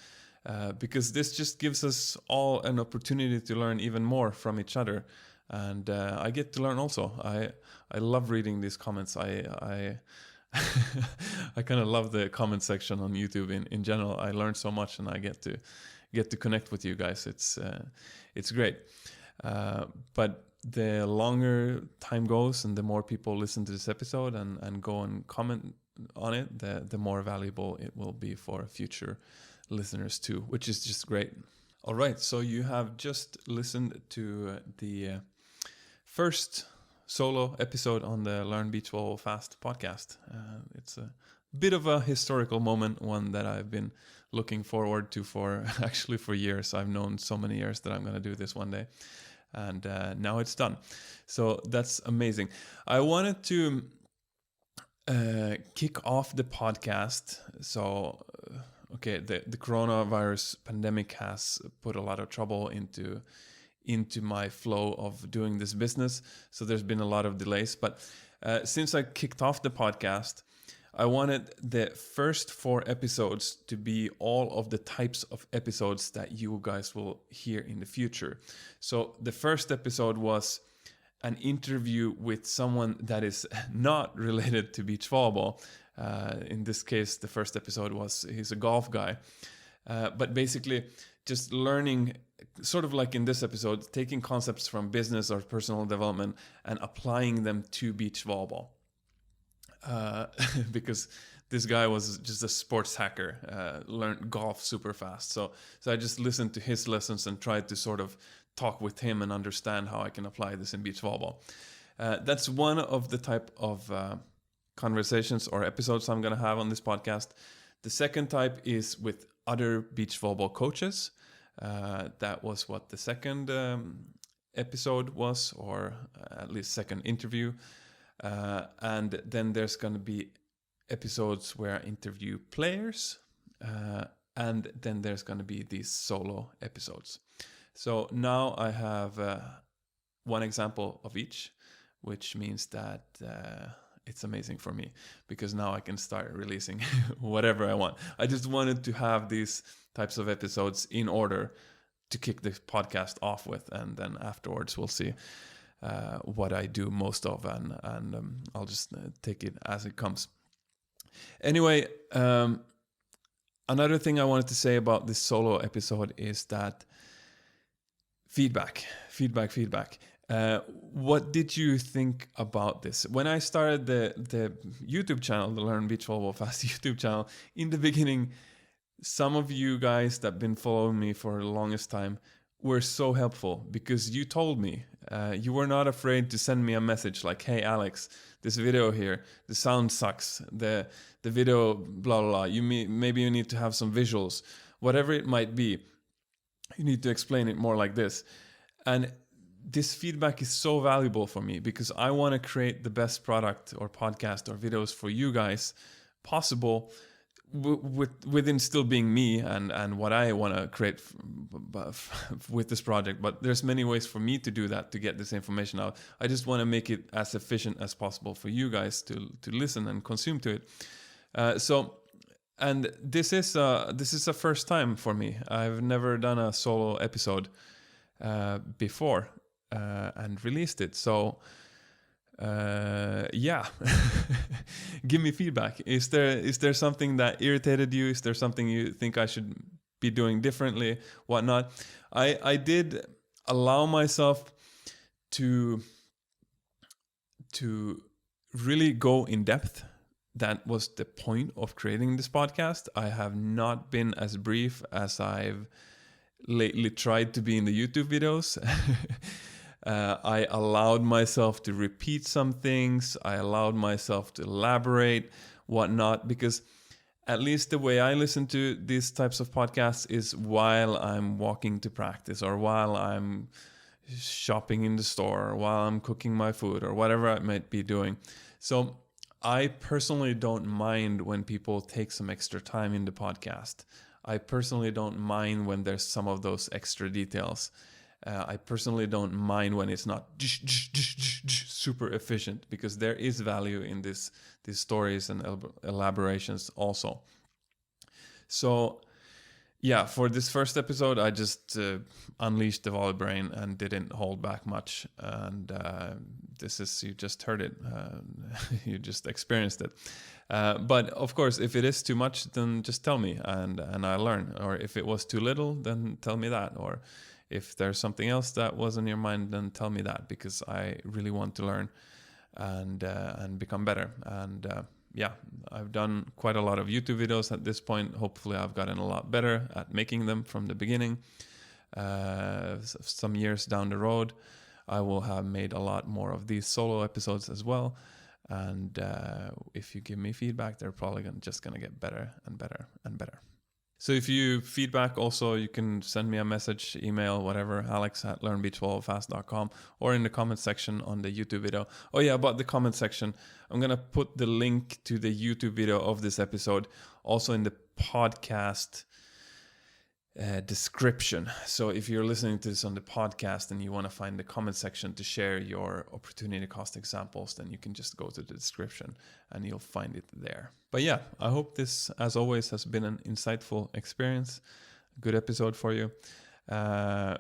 because this just gives us all an opportunity to learn even more from each other. And I get to learn also. I love reading these comments. I I kind of love the comment section on YouTube in general. I learn so much, and I get to connect with you guys. It's great. But the longer time goes and the more people listen to this episode and go and comment on it, the more valuable it will be for future listeners too, which is just great. All right, so you have just listened to the first solo episode on the Learn Beach Volleyball Fast podcast. It's a bit of a historical moment, one that I've been looking forward to for years. I've known so many years that I'm going to do this one day. And now it's done. So that's amazing. I wanted to kick off the podcast. So, okay, the coronavirus pandemic has put a lot of trouble into my flow of doing this business. So there's been a lot of delays. But since I kicked off the podcast, I wanted the first 4 episodes to be all of the types of episodes that you guys will hear in the future. So the first episode was an interview with someone that is not related to beach volleyball. In this case, the first episode he's a golf guy. But basically just learning, sort of like in this episode, taking concepts from business or personal development and applying them to beach volleyball. Because this guy was just a sports hacker, learned golf super fast. So I just listened to his lessons and tried to sort of talk with him and understand how I can apply this in beach volleyball. That's one of the type of conversations or episodes I'm going to have on this podcast. The second type is with other beach volleyball coaches. That was what the second episode was, or at least second interview. And then there's going to be episodes where I interview players, and then there's going to be these solo episodes. So now I have one example of each, which means that it's amazing for me, because now I can start releasing whatever I want. I just wanted to have these types of episodes in order to kick the podcast off with, and then afterwards we'll see what I do most of, and I'll just take it as it comes. Anyway, another thing I wanted to say about this solo episode is that feedback. What did you think about this? When I started the YouTube channel, the Learn Beach Volleyball Fast YouTube channel, in the beginning, some of you guys that have been following me for the longest time were so helpful, because you told me, you were not afraid to send me a message like, hey Alex, this video here, the sound sucks, the video blah blah blah, maybe you need to have some visuals, whatever it might be, you need to explain it more like this. And this feedback is so valuable for me, because I want to create the best product or podcast or videos for you guys possible, within still being me and what I want to create with this project. But there's many ways for me to do that, to get this information out. I just want to make it as efficient as possible for you guys to listen and consume to it. And this is a first time for me. I've never done a solo episode before and released it. So yeah, give me feedback. Is there something that irritated you? Is there something you think I should be doing differently? Whatnot? I did allow myself to really go in depth. That was the point of creating this podcast. I have not been as brief as I've lately tried to be in the YouTube videos. I allowed myself to repeat some things. I allowed myself to elaborate, whatnot, because at least the way I listen to these types of podcasts is while I'm walking to practice, or while I'm shopping in the store, or while I'm cooking my food, or whatever I might be doing. So I personally don't mind when people take some extra time in the podcast. I personally don't mind when there's some of those extra details. I personally don't mind when it's not super efficient, because there is value in these stories and elaborations also. So Yeah, for this first episode, I just unleashed the volley brain and didn't hold back much. And this is, you just heard it, you just experienced it. But of course, if it is too much, then just tell me and I learn. Or if it was too little, then tell me that. Or if there's something else that was in your mind, then tell me that, because I really want to learn and become better. And yeah, I've done quite a lot of YouTube videos at this point. Hopefully I've gotten a lot better at making them from the beginning. Some years down the road, I will have made a lot more of these solo episodes as well. And if you give me feedback, they're probably just going to get better and better and better. So if you feedback also, you can send me a message, email, whatever, alex@learnbeachvolleyballfast.com, or in the comment section on the YouTube video. Oh yeah, about the comment section, I'm going to put the link to the YouTube video of this episode also in the podcast description. So if you're listening to this on the podcast and you want to find the comment section to share your opportunity cost examples, then you can just go to the description and you'll find it there. But yeah, I hope this, as always, has been an insightful experience, a good episode for you. I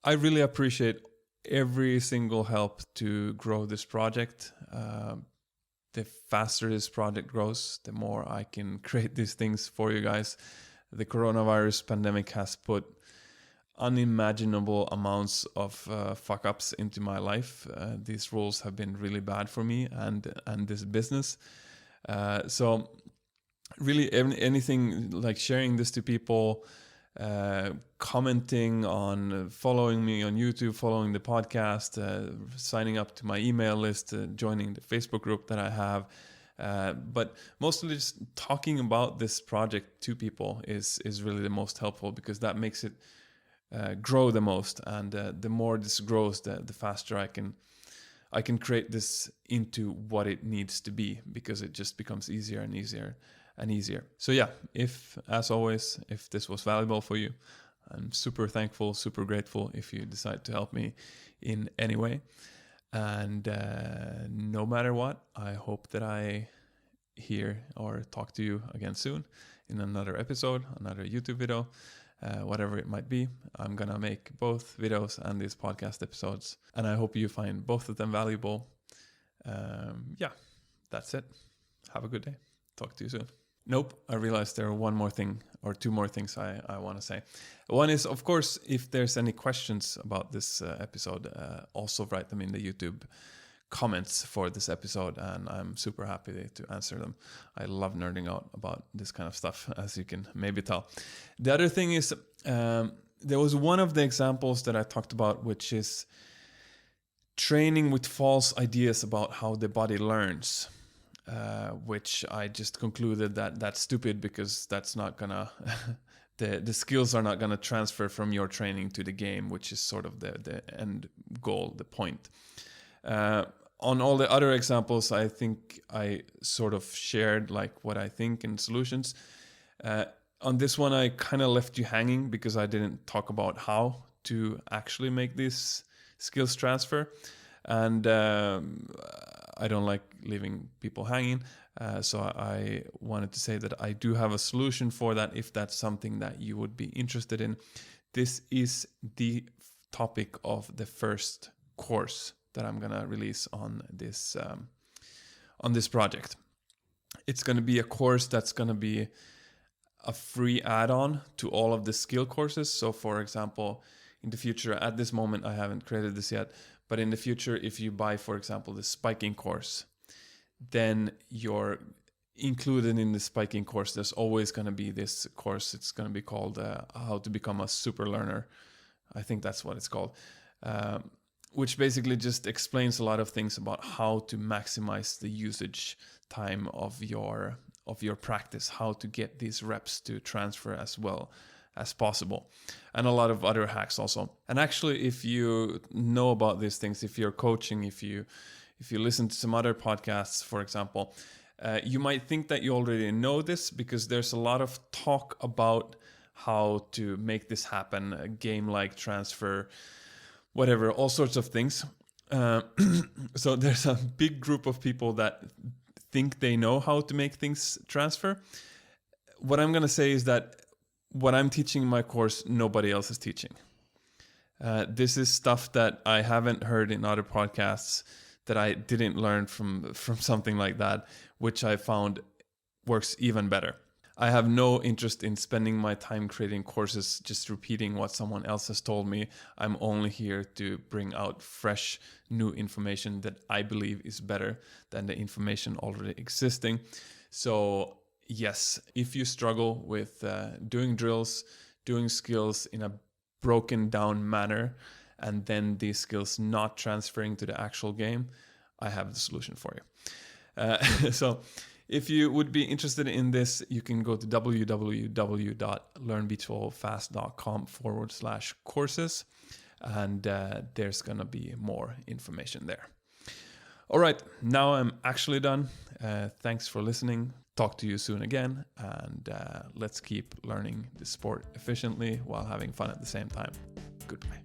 really appreciate every single help to grow this project. The faster this project grows, the more I can create these things for you guys. The coronavirus pandemic has put unimaginable amounts of fuck-ups into my life. These rules have been really bad for me and this business. So really anything like sharing this to people, commenting on, following me on YouTube, following the podcast, signing up to my email list, joining the Facebook group that I have. But mostly just talking about this project to people is really the most helpful, because that makes it grow the most. And the more this grows, the faster I can create this into what it needs to be, because it just becomes easier and easier and easier. So yeah, as always, if this was valuable for you, I'm super thankful, super grateful if you decide to help me in any way. And no matter what, I hope that I hear or talk to you again soon in another episode, another YouTube video, whatever it might be. I'm going to make both videos and these podcast episodes, and I hope you find both of them valuable. Yeah, that's it. Have a good day. Talk to you soon. Nope, I realized there are one more thing or two more things I want to say. One is, of course, if there's any questions about this episode, also write them in the YouTube comments for this episode, and I'm super happy to answer them. I love nerding out about this kind of stuff, as you can maybe tell. The other thing is, there was one of the examples that I talked about, which is training with false ideas about how the body learns. Which I just concluded that that's stupid, because that's not gonna the skills are not gonna transfer from your training to the game, which is sort of the end goal, the point. On all the other examples, I think I sort of shared like what I think and solutions. On this one, I kind of left you hanging because I didn't talk about how to actually make these skills transfer. And I don't like leaving people hanging. So I wanted to say that I do have a solution for that, if that's something that you would be interested in. This is the topic of the first course that I'm going to release on this project. It's going to be a course that's going to be a free add-on to all of the skill courses. So for example, in the future, at this moment, I haven't created this yet, but in the future, if you buy, for example, the spiking course, then you're included in the spiking course. There's always going to be this course. It's going to be called How to Become a Super Learner. I think that's what it's called, which basically just explains a lot of things about how to maximize the usage time of your practice, how to get these reps to transfer as well as possible, and a lot of other hacks also. And actually, if you know about these things, if you're coaching, if you listen to some other podcasts, for example, you might think that you already know this, because there's a lot of talk about how to make this happen, a game-like transfer, whatever, all sorts of things. So there's a big group of people that think they know how to make things transfer. What I'm going to say is that what I'm teaching in my course, nobody else is teaching. This is stuff that I haven't heard in other podcasts, that I didn't learn from something like that, which I found works even better. I have no interest in spending my time creating courses just repeating what someone else has told me. I'm only here to bring out fresh, new information that I believe is better than the information already existing. So yes, if you struggle with doing drills, doing skills in a broken down manner, and then these skills not transferring to the actual game, I have the solution for you. So if you would be interested in this, you can go to www.learnbeachvolleyballfast.com/courses, and there's going to be more information there. All right, now I'm actually done. Thanks for listening. Talk to you soon again, and let's keep learning the sport efficiently while having fun at the same time. Goodbye.